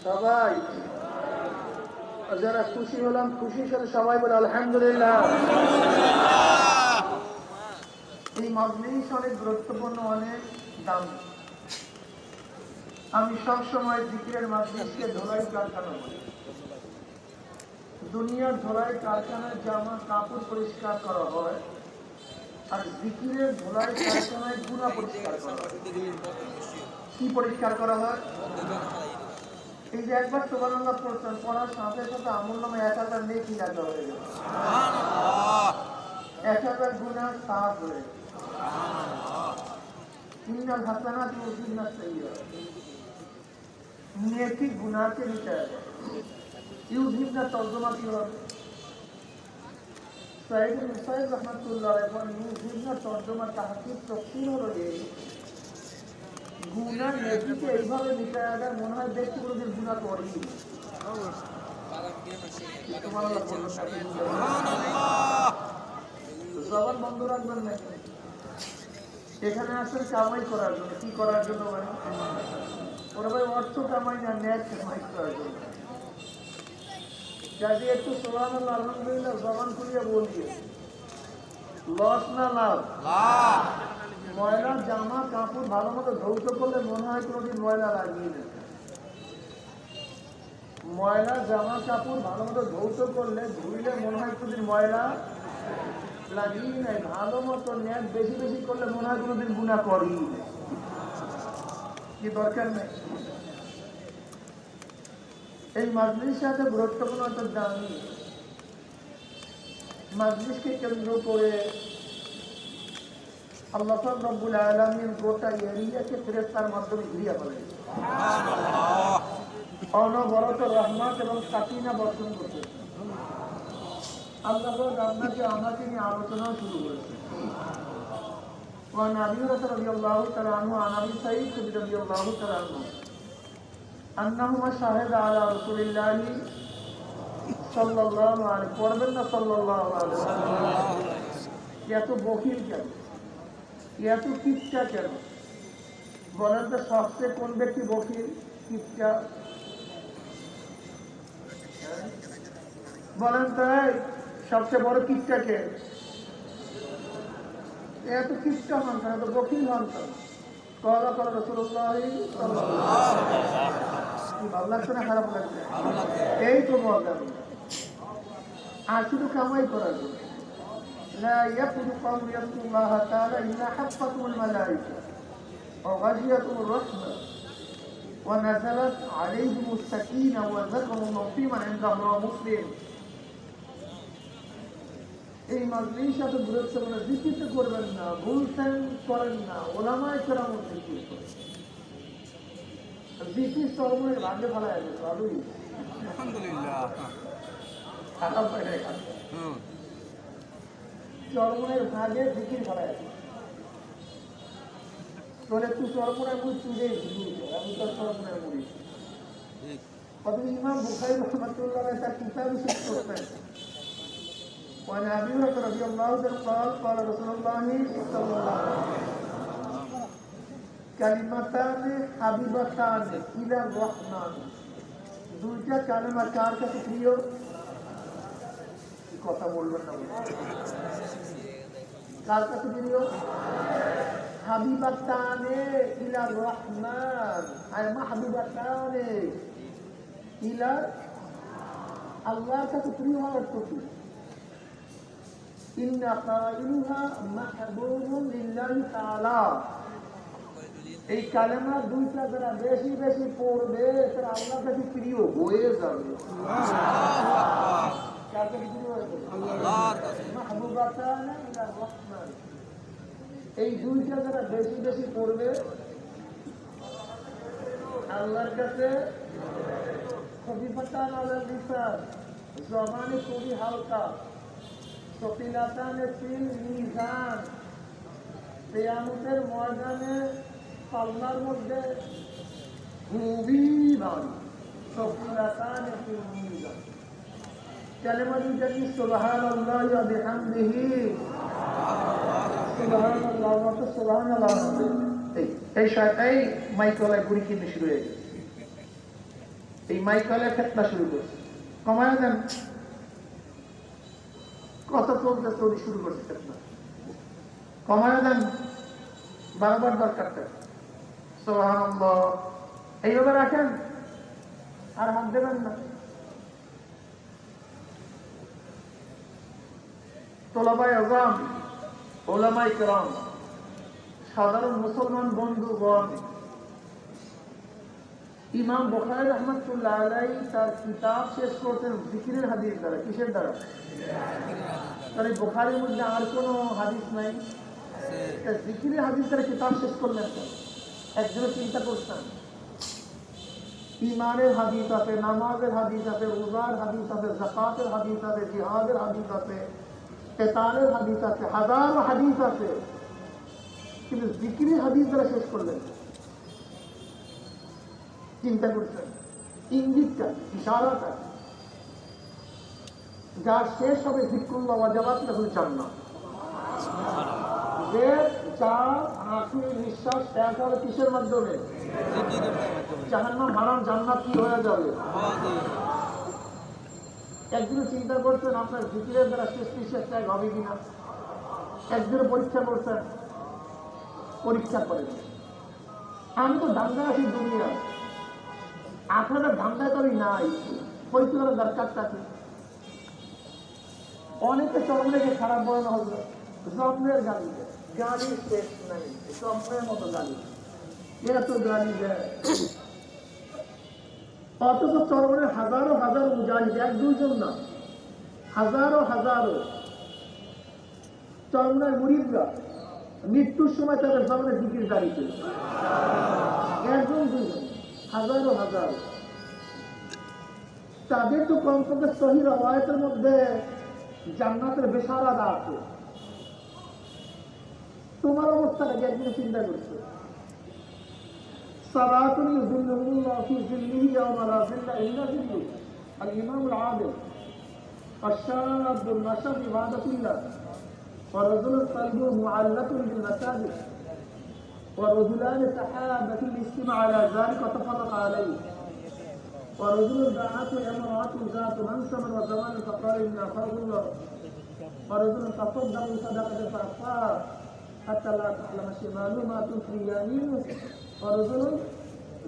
সবাই যারা খুশি হলাম, খুশির সাথে সবাই বলে আলহামদুলিল্লাহ। এই মজলিস অনেক গুরুত্বপূর্ণ, অনেক দাম। আমি সবসময় জিকিরের মজলিসকে ধোলাই কারখানা বলি। দুনিয়ার ধোলাই কারখানায় জামা কাপড় পরিষ্কার করা হয়, আর জিকিরের ধোলাই কারখানায় গুনাহ পরিষ্কার করা হয়। কি পরিষ্কার করা হয়? এই যে একবার সুবহানাল্লাহ পড়ছেন, পড়ার সাথে সাথে আমলনামায় 1000 নেকি লাগা হয়ে গেল, 1000 গুনাহ সাফ হয়ে গেল। ইন্নাল হাসানাতি ইউযহিবনা সাইয়্যাত, নেকি গুনাহকে মিটায় দেয়। ইউযহিবনা তরজমা কি হবে? সাইয়্যিদ মুসাইয়্যিদ রাহমাতুল্লাহ আলাইহি ইউযহিবনা তরজমা তাহকিক তাফসীর হলো এই গুনাহ নেকিকে এইভাবে মিটায় দেয়, মনে হয় ব্যক্তি কোনোদিন গুনাহ করেনি। জবান বন্ধ রাখবেন না। এখানে আসলে কামাই করার জন্য, কি করার জন্য? মানে ওরা ভাই অর্থ কামাই না, ন্যায় কামাই করার জন্য। যাতে একটু সুবহানাল্লাহ আলহামদুলিল্লাহ জবান খুলিয়ে বলছি, লস না লাভ? ময়লা জামা কাপড় ভালো মতো ধৌত করলে মনে হয় কোনোদিন ময়লা লাগিয়ে নেই। ময়লা জামা কাপড় ভালো মতো ধৌত করলে, ধুইলে মনে হয় কোনোদিন ময়লা লাগিয়ে নেই। ভালো মতো ন্যাক বেশি বেশি করলে মনে হয় কোনোদিন গুনাহ করি। কি দরকার নেই। এই মাজলিস সাথে গুরুত্বপূর্ণ একটা দামি মাজলিসকে কেন্দ্র করে আল্লাহ পাক রব্বুল আলামিন গোটা এরিয়াকে ফেরেশতার মাধ্যমে ঘিরিয়ে ফেলেন। অনবরত রহমত এবং সাকিনা বর্ষণ করতে আল্লাহ পাক আপনাকে আমাকে নিয়ে আলোচনা শুরু করেছে। وعن أبي هريرة رضي الله تعالى عنه عن أبي سعيد رضي الله تعالى عنه أنهما شهد على رسول الله صلى الله عليه وسلم صلى الله عليه وسلم। এত বকিল কেন, এত কিচ্ছা কেন বলেন তো? সবচেয়ে কোন ব্যক্তি বকিল, কিচ্ছা? বলেন তো সবচেয়ে বড় কিচ্ছা কে? এত কিচ্ছা মানতেন, এত বকিল মানতেন। কলা কলা রাসূলুল্লাহ ভালো লাগছে না খারাপ লাগছে? এই তো মজা। আর শুধু কামাই করার জন্য। لا يكن قوم يذكرون الله تعالى إلا حفتهم الملائكة وغشيتهم الرحمة ونزلت عليهم السكينة وذكرهم موقفا عند الله مسلم। এই মাজলিস এত গুরুত্বপূর্ণ। জিকির তো করবেন না, ভুলছেন করেন না, ওলামায়ে কেরাম জিকির করেন। জিকির চরমের ভাগ্যে ফেলা গেছে, আলহামদুলিল্লাহ। চরমনের ভাগে জিকির ফেলা গেছে। তোলে তুই চরমনের মুড়ি তুলে আমি তো চরমনের মুড়ি। কত ইমাম বুখারী রাহমাতুল্লাহ আলাইহি তার কিতাব শেষ করতেন। وعن أبي هريرة رضي الله عنه قال قال رسول الله صلى الله عليه وسلم كلمتان حبيبتان إلى الرحمن। দুইটা কালেমা কার কাছে প্রিয়? কথা বলবেন না, কার কাছে প্রিয়? হাবিবাতানে ইলা রহমান, আয় মাহবুবাতানে ইলা আল্লাহর কাছে প্রিয় হওয়ার প্রতি। ইন্না কাইলুহা মাহবুবুন লিল্লাহি তাআলা। এই কালেমা দুইটা যারা বেশি বেশি পড়বে তারা আল্লাহর কাছে প্রিয় হয়ে যাবে। কার কাছে প্রিয় হয়ে যাবে? আল্লাহর কাছে। মাহবুবাতানে ইলা রহমান, এই দুইটা যারা বেশি বেশি পড়বে আল্লাহর কাছে। খফিফাতান আলাল লিসান, জবানে খুবই হালকা। সকিলাতানে ফিল মিজান, কিয়ামতের ময়দানে পাল্লার মধ্যে খুবই ভারী। সকিলাতানে ফিল মিজান। কালেমা দুইটা কি? সুবহানাল্লাহ ওয়া বিহামদিহি, সুবহানাল্লাহ ওয়া সুবহানাল্লাহ। এই মাইক্রোলাইট গুলি কিনতে শুরু হয়ে গেছে। এই মাইকেলের ফেতনা শুরু করছে, কমায় দেন, কত চলতে চলি শুরু করছে ফেতনা, কমায় দেন, বারবার দরকারটা। সুবহানাল্লাহ, এইভাবে রাখেন, আর হাত দেবেন না। তোলাবায়ে আযম, উলামায়ে কেরাম, সাধারণ মুসলমান বন্ধুগণ, ইমাম বুখারী রাহমাতুল্লাহ আলাইহি তার কিতাব শেষ করতেন জিকিরের হাদিস দ্বারা। কিসের দ্বারা? তাহলে বুখারীর মধ্যে আর কোনো হাদিস নাই, জিকিরের হাদিস দ্বারা কিতাব শেষ করলেন। একজনে চিন্তা করছেন, ইমানের হাদিস আছে, নামাজের হাদিস আছে, রোজার হাদিস আছে, যাকাতের হাদিস আছে, জিহাদের হাদিস আছে, কেতালের হাদিস আছে, হাজারো হাদিস আছে, কিন্তু জিকিরের হাদিস দ্বারা শেষ করলেন। চিন্তা করছেন, ইঙ্গিতটা, ইশারাটা, যার শেষ হবে যিকরুল্লাহ ওয়াজাবাত লাহুল জান্নাহ, যে যার আখেরি নিঃশ্বাস ত্যাগ হবে কিসের মাধ্যমে? জাহান্নাম হারাম, জান্নাত কি হয়ে যাবে? একদিনে চিন্তা করছেন আপনার জিকিরের দ্বারা শেষ নিঃশ্বাস ত্যাগ হবে কিনা? একদিনে পরীক্ষা করছেন, পরীক্ষা করেন। আমি তো ধান্দায় আছি দুনিয়া, আপনাদের ধান্দায় তো আমি নাই, পরীক্ষা করার দরকারটা কি? অনেকে চরম রেখে খারাপ বলানো হলো, জন্মের গালি দেয়, গালি শেষ নাই, জন্মের মতো গালি, এরা তো গালি দেয়। অথচ চরমের হাজারো হাজারো মুজাহিদ, এক দুইজন না, হাজারো হাজারো চরমের মুরিদরা মৃত্যুর সময় তাদের সামনে জিকির জারি ছিল, একজন দুইজন, হাজারো হাজারো। তাদের তো কমপক্ষে সহিহ রওয়ায়াতের মধ্যে জান্নাতের বেশারাত আছে। তোমার অবস্থাটা একদিন চিন্তা করছো, সালাতুন ইউযিল্লুহুল্লাহু ফি যিল্লিহি ইয়াওমা লা যিল্লা ইল্লা যিল্লুহু, আল ইমামুল আদিল, আশ-শাবুন নাশা ফি ইবাদাতিল্লাহ, ওয়া রাজুলুন কলবুহু মুআল্লাকুন বিল মাসাজিদ, ওয়া রাজুলান তাহাবা ফিল ইজতিমা আলা যালিকা ওয়া তাফাররাকা আলাইহি, ওয়া রাজুলুন দাআতু ইমরাআতুন যাতু মানসাবিন ওয়া জামালিন ফাকালা ইন্নী আখাফুল্লাহ, ওয়া রাজুলুন তাসাদ্দাqa বিসাদাকাতিন ফাআখাহা হাত্তা লা তা'লামা শিমালুহু মা তুনফি ইয়ামিনুহু, ওয়া রাজুলুন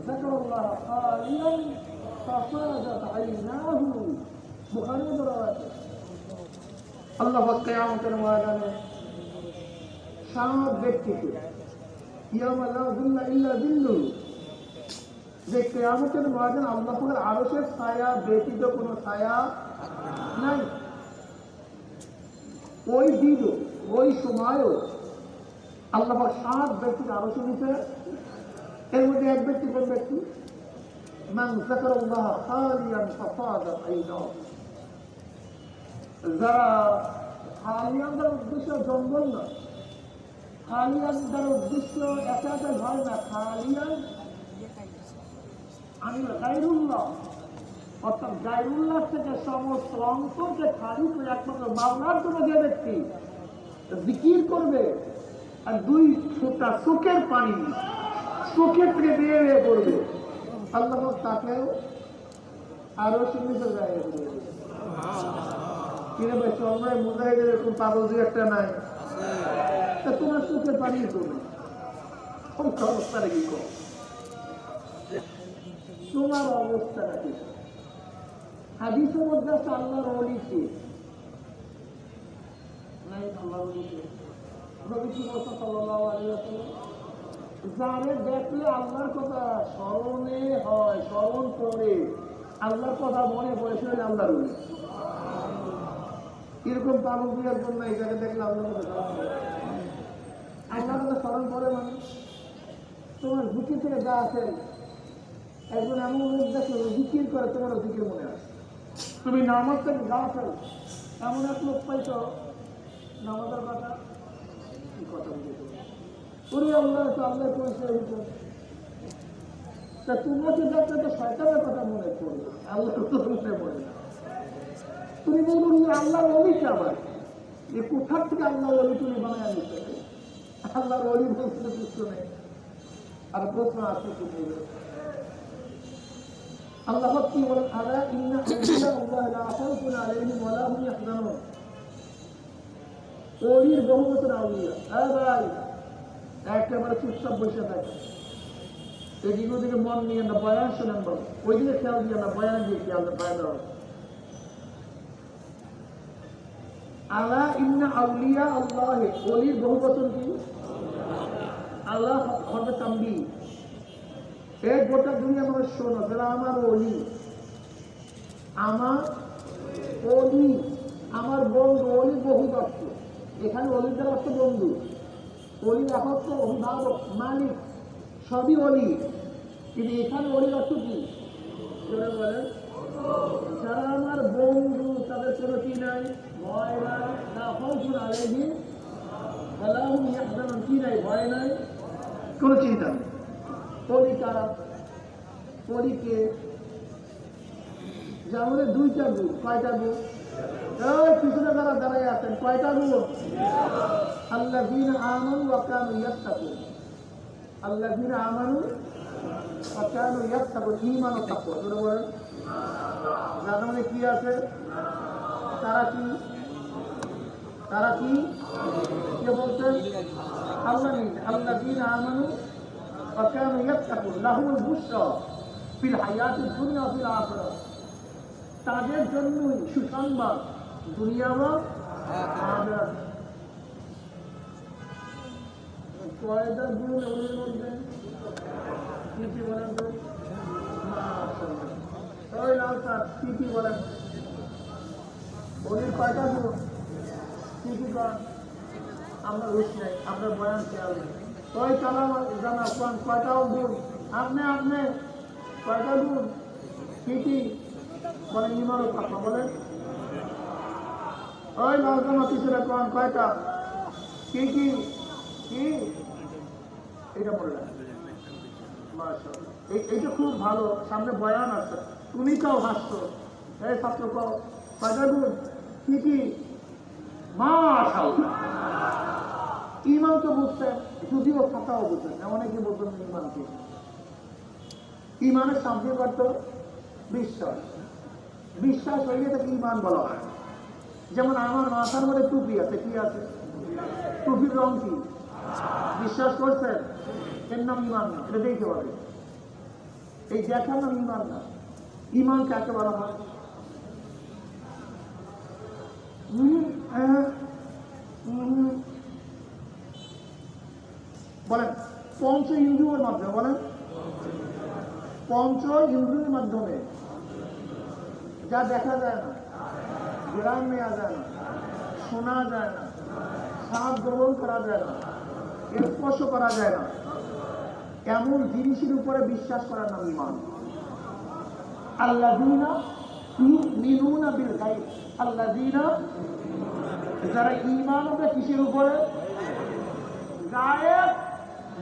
যাকারাল্লাহা খালিয়ান ফাফাদাত আইনাহু। বুখারীর রাওয়ায়াত। আল্লাহ পাক কিয়ামতের ময়দানে সাত ব্যক্তিকে, ইয়াওমা লা যিল্লা ইল্লা যিল্লুহু, যে কিয়ামতের ময়দানে আল্লাহ পাকের আরশের ছায়া ব্যতীত কোনো ছায়া নাই। ওই দিনও, ওই সময়ও আল্লাহ পাক সাত ব্যক্তিকে আরশে নিতে। এর মধ্যে এক ব্যক্তি, কোন ব্যক্তি? মান যাকারাল্লাহ খালিয়ান ফাফাদাত আইনাহু, যারা খালিয়ান দ্বারা উদ্দেশ্য জঙ্গল না, খালিয়ান দ্বারা উদ্দেশ্য একা একা ঘর না, খালিয়ান আমি গায়রুল্লাহ, অর্থাৎ গায়রুল্লাহ থেকে সমস্ত অন্তরকে খালি করে একমাত্র মাওলার জন্য যে ব্যক্তি জিকির করবে, আর দুই ফোঁটা চোখের পানি চোখের থেকে বেয়ে বেয়ে পড়বে, আল্লাহ তাকেও আরো সুন্দর জায়গায় দেবে। কিনে ভাই চন্দ্রায় মুজাহিদের এরকম পাগল একটা নাই, তা তোমার চোখের পানি করবে, অবস্থাটা কি কর, তোমার অবস্থাটা কি? হাদিসের মধ্যে আছে আল্লাহর ওলিকে নাই, আল্লাহর ওলিকে নবীজি সাল্লাল্লাহু আলাইহি ওয়াসাল্লাম যারে দেখলে আল্লাহর কথা স্মরণে হয়, স্মরণ করে আল্লাহর কথা মনে পড়ে, সে আল্লাহর ওলি। এরকম পাগল দুই একজন নাই যাকে দেখলে আল্লাহর কথা আল্লাহর কথা স্মরণ করে। মানে তোমার ঝুঁকি থেকে যা আছে, একজন এমন লোক দেখলে জিকির করে, তোমার জিকির মনে আসে। তুমি নামাজ থেকে যা আছে, এমন এক লোক পাইছ নামাজের কথা, কি কথা বুঝে ওরে আল্লাহ তো আল্লাহ পরিচয় হইত, তা তোমাকে দেখলে তো শয়তানের কথা মনে পড়ে, আল্লাহ তো মনে পড়ে না। তুমি বলুন আল্লাহর অলিকে আবার এ কোথার থেকে আল্লাহ অলি তুমি বানায় নিতে? আল্লাহর অলি বলতে প্রশ্ন নেই, আর প্রশ্ন আছে কি? আল্লাহ কি বলেন, আলা ইন্না আউলিয়া আল্লাহ লা খাউফুন আলাইহিম ওয়া লা হুম ইয়াহজানুন। ওলির বহু বছর আউলিয়া, ভাই একেবারে চুপচাপ বসে থাকে, এদিকে ওদিকে মন নিয়ে না, বয়ান শোনেন বল, ওইদিকে খেয়াল দিয়ে না, বয়ান দিয়ে খেয়াল দেওয়া। আলা ইন্না আউলিয়া আল্লাহ, ওলির বহু বছর কি আল্লাহ হবে তাম্বি, এই গোটা দুনিয়া আমার শোনো, যারা আমার ওলি, আমার ওলি, আমার বন্ধু, ওলি বহু অর্থ, এখানে অলিদের অর্থ বন্ধু, অলি অর্থ অভিভাবক, মালিক, সবই অলি, কিন্তু এখানে অলির অর্থ কি বলেন, যারা আমার বন্ধু, তাদের কোনো কি নাই, ভয় নাই, না খাউফুন আলাইহিম ওয়া লা হুম ইয়াহজানুন, কি নাই, ভয় নাই, কোনো চিন্তা নেই। অলি কারা? অলিকে যেমন দুইটা গুণ, কয়টা গুণ? পিছনে যারা দাঁড়াই আছেন, কয়টা গুণ? আল্লাযীনা আমানু ওয়া কানু ইয়াত্তাকুন, আল্লাযীনা আমানু ওয়া কানু ইয়াত্তাকুন, ঈমান ও তাকওয়া। তোমরা বলেন যাদের মধ্যে কি আছে? তারা কি? তারা কি? কে বলছেন? আল্লাহ নেই। আল্লাযীনা আমানু ওয়া কানু ইয়াত্তাকুন লাহুমুল বুশরা ফিল হায়াতিদ দুনিয়া ওয়া ফিল আখিরাহ, তাদের জন্যই সুসংবাদ দুনিয়া এবং আখিরাত। কয়টা গুণ ওদের মধ্যে? কি কি বলেন তো? ওই লাল স্যার কি কি বলেন? ওদের কয়টা গুণ? কি কি করেন? আমরা রুশ নাই, আপনার বয়ান খেয়াল নেই। ওই কালাম জানা কোন কয়টা গুণ? আপনি কয়টা গুণ? কি কি বলেন? ঈমান ও তাকওয়া বলেন। ওই লালজামা পিছনে কোন কয়টা? কি কি কি? এটা বললেন মাশাআল্লাহ, এইটা খুব ভালো। সামনে বয়ান আছে, তুমি কাও হাসছো, এই ছাত্র কাও কয়টা গুণ? কি কি? মাশাআল্লাহ। ঈমান তো বুঝছেন, যদিও কথাও বুঝছেন না, অনেকে বলছেন ঈমান কি? ঈমানের সামনে করতো বিশ্বাস, বিশ্বাস হইলে তাকে ঈমান বলা হয়। যেমন আমার মাথার মধ্যে টুপি আছে, কি আছে? টুপির রং কি? বিশ্বাস করছেন? এর নাম ঈমান না, এটা দেখতে পাবে। এই দেখার নাম ঈমান না। ঈমান কাকে বলা হয়? বলেন পঞ্চ ইন্দ্রিয়ের মাধ্যমে, বলেন পঞ্চ ইন্দ্রিয়ের মাধ্যমে যা দেখা যায় না, গ্রাম নেওয়া যায় না, শোনা যায় না, স্বাদ গ্রহণ করা যায় না, স্পর্শ করা যায় না, এমন জিনিসের উপরে বিশ্বাস করার নাম ঈমান। আল্লাযীনা ইউমিনুনা বিল গায়ব, আল্লাযীনা যারা ঈমান হবে কিসের উপরে? গায়েব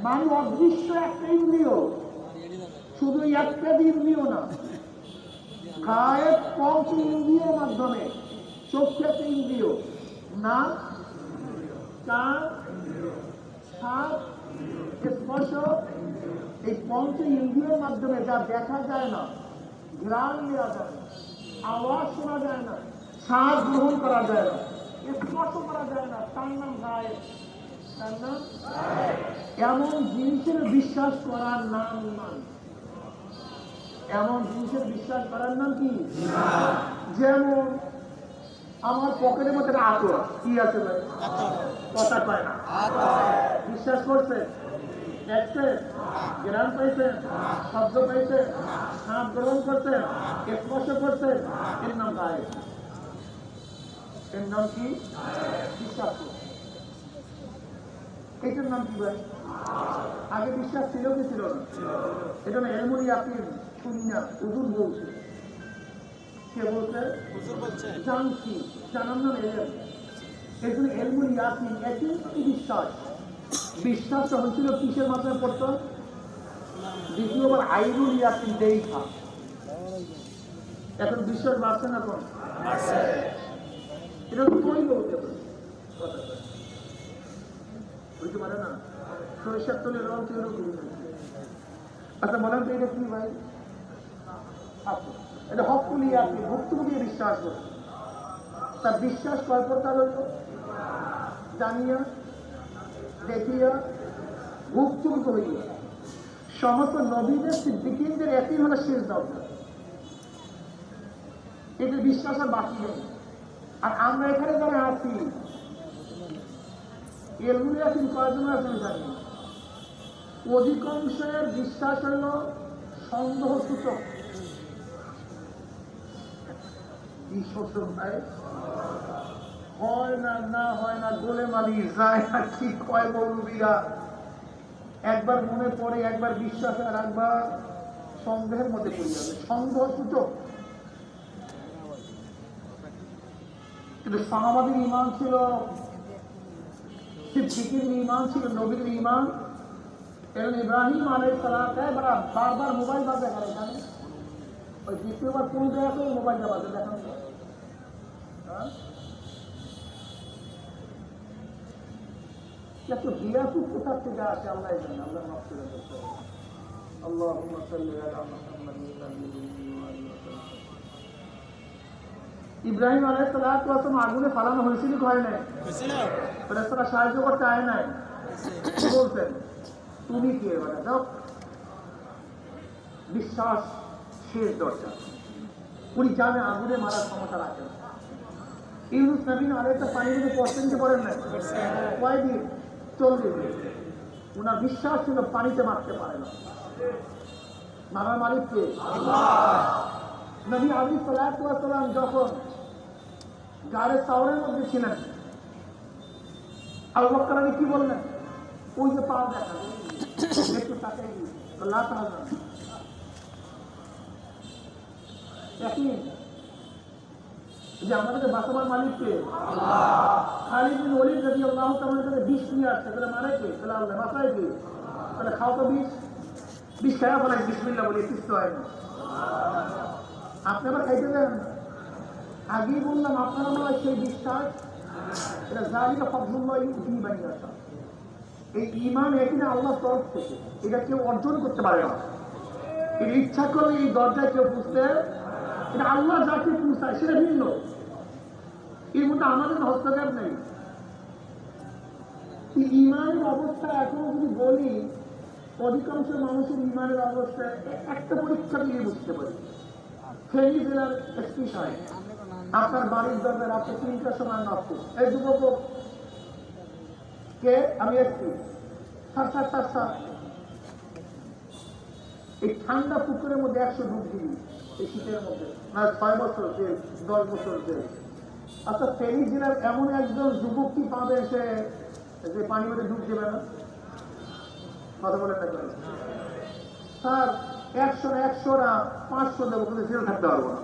মানে অদৃশ্য একটা ইন্দ্রিয়, শুধু একটা ইন্দ্রিয় না, গায়েব পঞ্চ ইন্দ্রিয়ের মাধ্যমে, চোখে একটা ইন্দ্রিয়, নাক, কান, হাত, স্পর্শ, এই পঞ্চ ইন্দ্রিয়ের মাধ্যমে যা দেখা যায় না, ঘ্রাণ নেওয়া যায় না, আওয়াজ শোনা যায় না, শ্বাস গ্রহণ করা যায় না, স্পর্শ করা যায় না, তার নাম গায়েব। তার নাম এমন জিনিসের বিশ্বাস করার নাম ঈমান। এমন জিনিসের বিশ্বাস করার নাম কি? যেমন আমার পকেটের মধ্যে আতর, কি আছে ভাই? কথা পায় না, বিশ্বাস করছে, দেখছে, জ্ঞান পাইছে, শব্দ পাইছে, শ্বাস গ্রহণ করছে, স্পর্শ করছে, এর নাম গায়েব। এর নাম কি? বিশ্বাস করছে। এটার নাম কি ভাই? আগে বিশ্বাস ছিল কি ছিল না? এটা না এলমুল ইয়াকিন, শুনি না, হুজুর বলছে। কে বলছে? জানছি, জানার নাম এলেম। এর জন্য এলমুল ইয়াকিন, ইয়াকিন কি বিশ্বাস। বিশ্বাসটা হচ্ছিল কিসের মাধ্যমে পড়তো? দ্বিতীয়বার আইনুল ইয়াকিন দেখা। এখন বিশ্বাস বাড়ছে না কোন? এটা তো কই বলতে পারে, বুঝতে পারে না, সরিষার তলে রং তৈরি। আচ্ছা বলেন তো এটা কি ভাই? আছে, এটা হকুল ইয়াকিন, ভুক্তভোগী বিশ্বাস করছে। তার বিশ্বাস কয় প্রকার হইল? জানিয়া, দেখিয়া, ভুক্তভোগী হইয়া। সমস্ত নবীদের সিদ্দিকীনদের একই হলো শেষ দরজা, এদের বিশ্বাস আর বাকি নেই। আর আমরা এখানে যারা আছি এলমুল ইয়াকিন কয়জন আছে জানি, অধিকাংশের বিশ্বাস হইল সন্দেহ সূচক। কি শ্বশুর ভাই হয় না, না হয় না, গোলে মালি যায় না, কি কয় মৌলবীরা, একবার মনে পড়ে, একবার বিশ্বাস, আর একবার সন্দেহের মধ্যে পড়ে যাবে, সন্দেহ সূচক। কিন্তু সাহাবাদের ঈমান ছিল, সিদ্দিকীদের ঈমান ছিল, নবীদের ঈমান। এবং ইব্রাহিম আলাইহিস সালাম বারবার মোবাইল বাজে করে, এখানে ওই দ্বিতীয়বার কোন জায়গাতে মোবাইলটা বাজে দেখানো যায়। এত হিয়াসুদ কোথা থেকে আসে আল্লাহ জানে, আল্লাহ মাফ করে দিতে। আল্লাহুম্মা সাল্লি আলা মুহাম্মাদিন ইব্রাহিম আলাইহিস সালাম আগুনে ফালানো হয়েছিল, হয় নাই? ফেরেশতারা সাহায্য করতে আয় নাই, বলতেন তুমি কে বলে দাও। বিশ্বাস শেষ দরজা, উনি জানে আগুনে মারার ক্ষমতা রাখেন। ইউনুস নবী আলাইহিস পানির মধ্যে পড়তেন যে পড়েন নাই? কয়দিন? 40 দিন। উনার বিশ্বাস ছিল পানিতে মারতে পারে না, মারার মালিককে আল্লাহ। নবী আলাইহিস সালাম যখন গাড়ে সাওরের মধ্যে ছিলেন, আবু বকর কি বললেন? ওই যে পা দেখা একটু তাকাই আল্লাহ তাআলা একই যে আমাদের বাঁচাবার মালিককে আল্লাহ। খালিদ বিন ওয়ালিদ রাদিয়াল্লাহু তাআলা থেকে বিষ নিয়ে আসছে, তাহলে মারে কে? তাহলে আল্লাহ। বাঁচায় কে? তাহলে খাও তো বিষ খাওয়া বলে বিসমিল্লাহ বলে কিছু হয় না। আপনি আবার খাইতে দেন? আগেই বললাম আপনারা নয় সেই বিশ্বাস, এটা জালিকা ফাদলুল্লাহ ইউতিহি মান ইয়াশা। এই ঈমান এখানে আল্লাহর তরফ থেকে, এটা কেউ অর্জন করতে পারে না। এর ইচ্ছা করে এই দরজায় কেউ বুঝতে, এটা আল্লাহ যাকে পৌঁছায় সেটা ভিন্ন, এর মধ্যে আমাদের হস্তক্ষেপ নেই। ঈমানের অবস্থা এখনো যদি বলি, অধিকাংশ মানুষের ঈমানের অবস্থা একটা পরীক্ষা দিয়ে বুঝতে পারি। ফেনী জেলার এসপি সাহেব আপনার বাড়ির দরকার, আপনি 3টার সময় নামছে, এই যুবক কে? আমি এসপি। এই ঠান্ডা পুকুরের মধ্যে 100 ডুব দিবি এই শীতের মধ্যে, না 6 বছর জেল, 10 বছর জেল। আচ্ছা, ফেনী জেলার এমন একজন যুবক কি পাবে সে যে পানির মধ্যে ডুব দেবে না? কথা বলে না স্যার, 100 না 500 দেবো, কিন্তু জেল থাকতে পারবো না।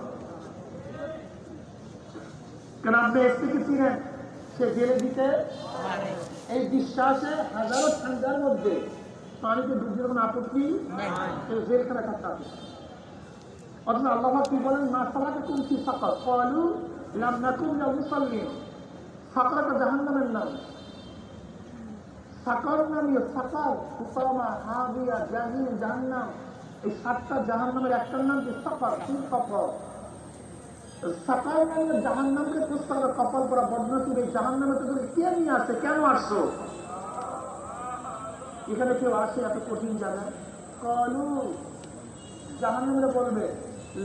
কেন? আপনি এসপিকে চিনেন, সে জেলে দিতে এই বিশ্বাসে হাজারো ঠান্ডার মধ্যে পানিতে ডুবতে কোনো আপত্তি জেলখানা থাকতে হবে। অথচ আল্লাহ কি বলেন? মা সালাকা কুম ফি সাকার ক্বালু লাম নাকুম মিনাল মুসাল্লিন। সাকার জাহান্নামের নাম। সাকার নামীয় সাকার, হুতামা, হাবিয়া, জাহিম, জাহান্নাম, এই 7টা জাহান্নামের একটার নাম কি সাকার। কি সাকার? সাকার নামীয় জাহান্নামকে প্রস্তাব কপাল করা বদনসিব এই জাহান্নামে তো কে নিয়ে আসছে? কেন আসছো? এখানে কেউ আসে এত কঠিন জায়গায়? কলু জাহান্নামীরা বলবে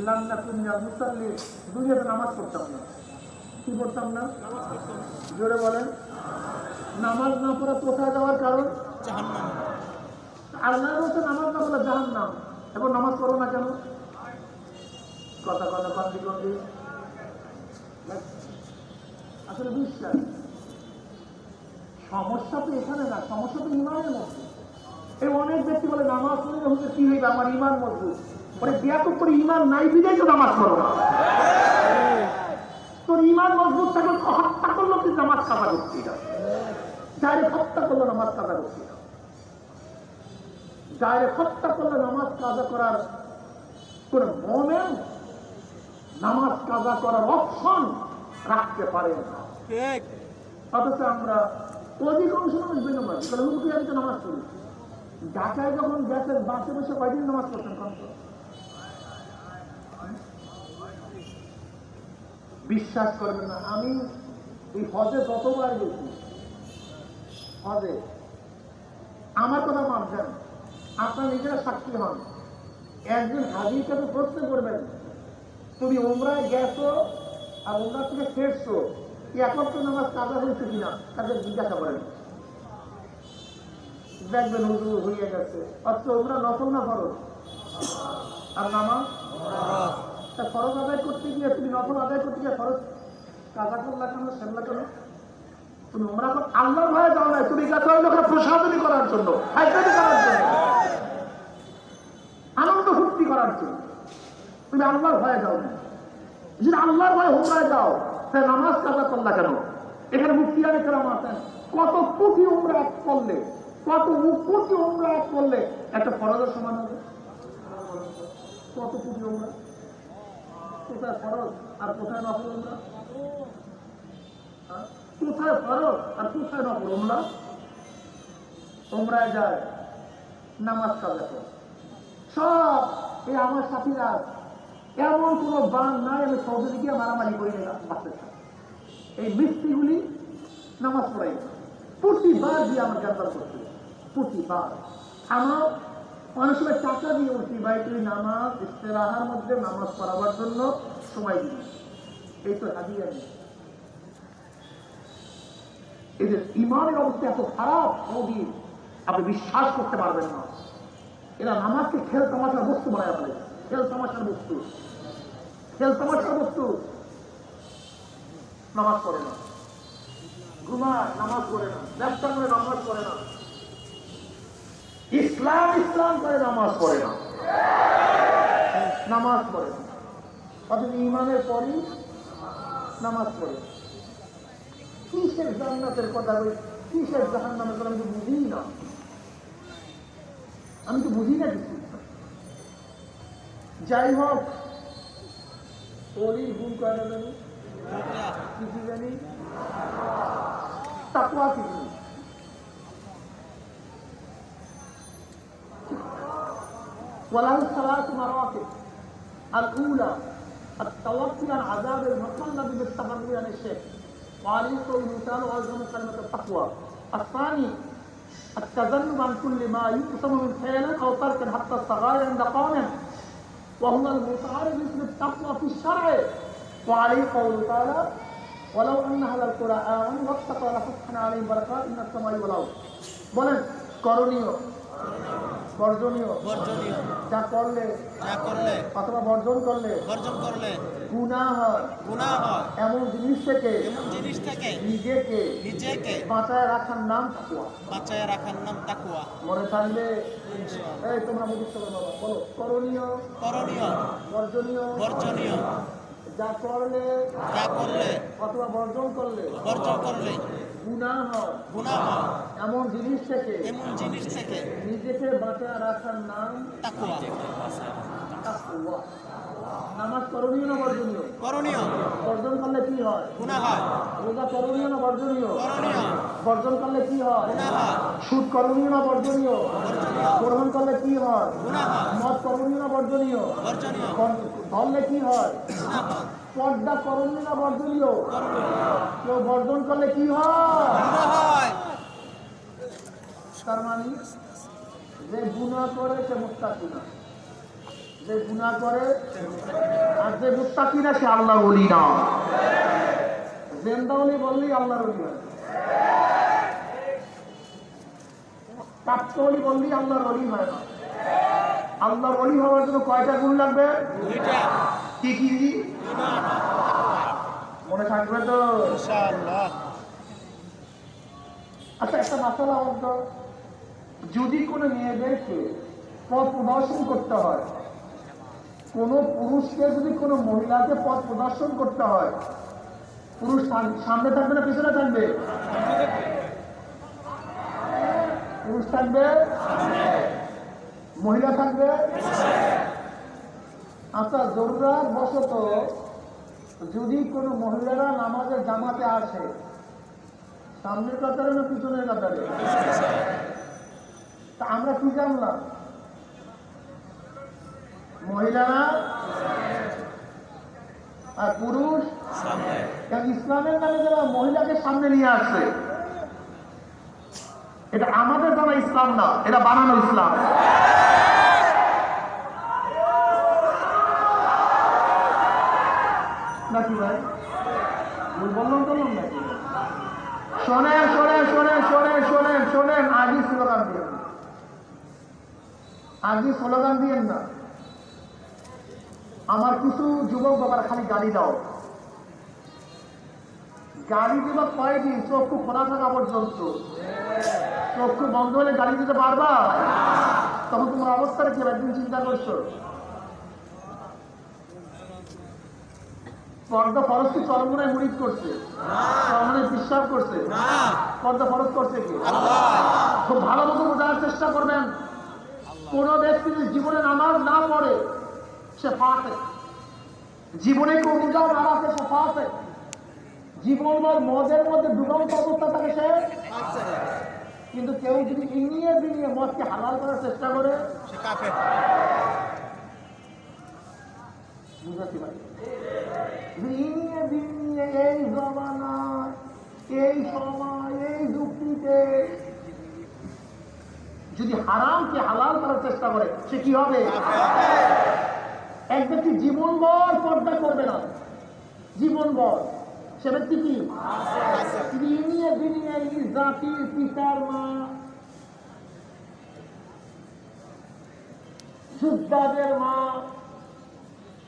লাম নাকুম মিনাল মুসাল্লিন, দুনিয়াতে নামাজ পড়তাম না। কি পড়তাম না? জোরে বলেন। নামাজ না পড়া কোথায় যাওয়ার কারণ? জাহান্নাম। আল্লাহ বলছে নামাজ না পড়া জাহান্নাম, এবং নামাজ পড়ো না কেন? কথা কথা কন্দি কন্দি আসলে বিশ্বাস। সমস্যা তো এখানে না, সমস্যা তো ইমানের মধ্যে। এই অনেক ব্যক্তি বলে নামাজ পড়লে হচ্ছে কি হইবে, আমার ইমান মজবুত। মানে ব্যাপক করে ইমান নাই বিদায় তো নামাজ পড়ো না। তোর ইমান মজবুত থাকলে হত্যা করলো তুই নামাজ কাজা করছি না, ডাইরেক্ট হত্যা করলো নামাজ কাজা করছি না। ডাইরেক্ট হত্যা করলে নামাজ কাজা করার কোন মনে নামাজ কাজা করার অপশন রাখতে পারে না। অথচ আমরা অধিকাংশ মানুষ বিনম্র হুজুর আমি তো নামাজ পড়ি। ঢাকায় যখন গেছেন বাসে বসে কয়দিন নামাজ পড়তেন? বিশ্বাস করবেন না, আমি এই হজে যতবার গেছি, হজে আমার কথা মানছেন, আপনার নিজেরা সাক্ষী হন, একজন হাজির কাছে প্রশ্ন করবেন, তুমি উমরায় গেছো আর উমরা থেকে ফেরছো, এখন তো নামাজ কাজা হয়েছে কিনা তাদের জিজ্ঞাসা করেন, দেখবেন হুজুর হয়ে গেছে। অথচ উমরা নফল না ফরজ? আর নামাজ তা ফরজ আদায় করতে গিয়ে তুমি নফল আদায় করতে গিয়ে ফরজ কাজা করলা কেন, সেরলা কেন? তুমি উমরা আল্লাহর ভয়ে যাও না, তুমি গেছো ওই লোকের প্রসাদনী করার জন্য, হাইজানি করার জন্য, আনন্দ ফুর্তি করার জন্য। তুমি আল্লাহর ভয়ে যাও না। যদি আল্লাহর ভয়ে উমরায় যাও তাহলে নামাজ কাজা করলা কেন? এখানে মুফতিয়ানে কেরাম আছেন, কত কোটি উমরা এক করলে, কত কোটি উমরা এক করলে একটা ফরজের সমান হবে? কত কোটি উমরা, কোথায় ফরজ আর কোথায় নফল উমরা? কোথায় ফরজ আর কোথায় নফল উমরা? উমরায় যায়, নামাজ কাজা করে সব। এই আমার সাথীরা এমন কোন বান নাই আমি সৌদি গিয়ে মারামারি করে নিলাম বাচ্চার সাথে, এই মিস্ত্রিগুলি নামাজ পড়াই প্রতিবার দিয়ে আমার গ্রেফতার করছে, প্রতিবার। আমার অনেক সময় টাকা দিয়ে উঠি, ভাই তুই নামাজ ইস্তেরাহার মধ্যে নামাজ পড়াবার জন্য সময় দিবি, এই তো হাদিয়া নেই। এদের ইমানের অবস্থা এত খারাপ সৌদি, আপনি বিশ্বাস করতে পারবেন না। এরা নামাজকে খেল তামাশার বস্তু বানায় ফেলে, খেল তামাশার বস্তু, খেল তামাশার বস্তু। নামাজ পড়ে না, ঘুমায়, নামাজ পড়ে না, ব্যবসা করে নামাজ পড়ে না, ইসলাম ইসলাম করে নামাজ পড়ে না, নামাজ পড়ে না। অথচ ইমানের পরই নামাজ পড়ে। কিসের জান্নাতের কথা বলি, কিসের জাহান্নামের কথা আমি তো বুঝি না, আমি তো বুঝি না কিছু। যাই হোক, ওরই গুণ কয়টা জানি, কিছু জানি, তাকওয়া কিছু। وله ثلاث مراتب. الأولى التوكل عن عذاب المطلب بالتبرؤ عن الشرك وعليه قوله تعالى وألزم كلمة التقوى. الثاني التجنب عن كل ما يقسم من فعل أو ترك حتى الصغائر عند قوم وهو المتعارض باسم التقوى في الشرع وعليه قوله تعالى ولو أن أهل القرى آمنوا واتقوا لفتحنا عليهم بركات من السماء والأرض. বলেন করণীয়, বর্জনীয়, যা করলে অথবা বর্জন করলে গুনাহ হয়, এমন জিনিস থেকে নিজেকে বাঁচায় রাখার নাম তাকওয়া। মনে থাকবে, এই তোমরা মুখস্থ করো বাবা, বলো করণীয়, বর্জনীয়, যা করলে অথবা বর্জন করলে গুনাহ হয়, এমন জিনিস থেকে নিজেকে বাঁচায় রাখার নাম তাকওয়া। নামাজ করণীয় না বর্জনীয়? বর্জন করলে কি হয়? রোজা করণীয় না বর্জনীয়? বর্জন করলে কি হয়? সুদ করণীয় না বর্জনীয়? গ্রহণ করলে কি হয়? মদ করণীয় না বর্জনীয়? ধরলে কি হয়? পর্দা করণীয় না বর্জনীয়? কেউ বর্জন করলে কি হয়? তার মানে যে গুনাহ করে সে মুত্তাকি না, যে গুনাহ করে আর যে মুত্তাকি না সে আল্লাহর ওলি না। জেন্দা ওলি বললেই আল্লাহর ওলি হয়, প্রাপ্ত ওলি বললেই আল্লাহর ওলি হয় না। আল্লাহর ওলি হওয়ার জন্য কয়টা গুণ লাগবে? কি কি? মনে থাকবে তো ইনশাআল্লাহ। আচ্ছা, একটা মাসালা অর্থ, যদি কোনো মেয়েদেরকে পথ প্রদর্শন করতে হয়, কোন পুরুষকে যদি কোনো মহিলাকে পথ প্রদর্শন করতে হয়, পুরুষ সামনে থাকবে না পিছনে থাকবে? পুরুষ থাকবে, মহিলা থাকবে। আচ্ছা, জরুরত বশত যদি কোনো মহিলারা নামাজের জামাতে আসে, সামনের কাতারে না পিছনের কাতারে? তা আমরা কি জানলাম? মহিলারা আর পুরুষ কারণ ইসলামের নামে যারা মহিলাকে সামনে নিয়ে আসছে, এটা আমাদের দ্বারা ইসলাম না, এটা বানানো ইসলাম। নাকি ভাই বললাম বললাম নাকি? শোনেন শোনেন শোনেন শোনেন শোনেন শোনেন, আজই স্লোগান দিয়ে, আজই স্লোগান দিয়েন না। আমার কিছু যুবক বাবার খালি গালি দাও, গালি দিবা কয়েকদিন, চক্ষু খোলা থাকা পর্যন্ত। চক্ষু বন্ধ হলে গালি দিতে পারবা? তখন তোমার অবস্থাটা কি একদিন চিন্তা করছো? পর্দা ফরজ কি চরমনায় মুরিদ করছে? চরমনায় বিশ্বাস করছে? পর্দা ফরজ করছে কি? খুব ভালো মতো বোঝার চেষ্টা করবেন। কোন ব্যক্তি যদি জীবনে নামাজ না পড়ে সে ফাসেক, জীবনে কেউ রোজা না রাখে সে ফাসেক, জীবনভর মদের মধ্যে ডুবান্ত অবস্থা থাকে সে। কিন্তু কেউ যদি ইনিয়ে বিনিয়ে মদকে হালাল করার চেষ্টা করে সে কাফের। বুঝাচ্ছি ভাই? ইনিয়ে বিনিয়ে এই জমানায়, এই সময়, এই যুক্তিতে যদি হারামকে হালাল করার চেষ্টা করে সে কি হবে? এক ব্যক্তি জীবনভর পর্দা করবে না, জীবনভর, সে ব্যক্তি কি? ইনিয়ে বিনিয়ে জাতির পিতার মা, যোদ্ধাদের মা,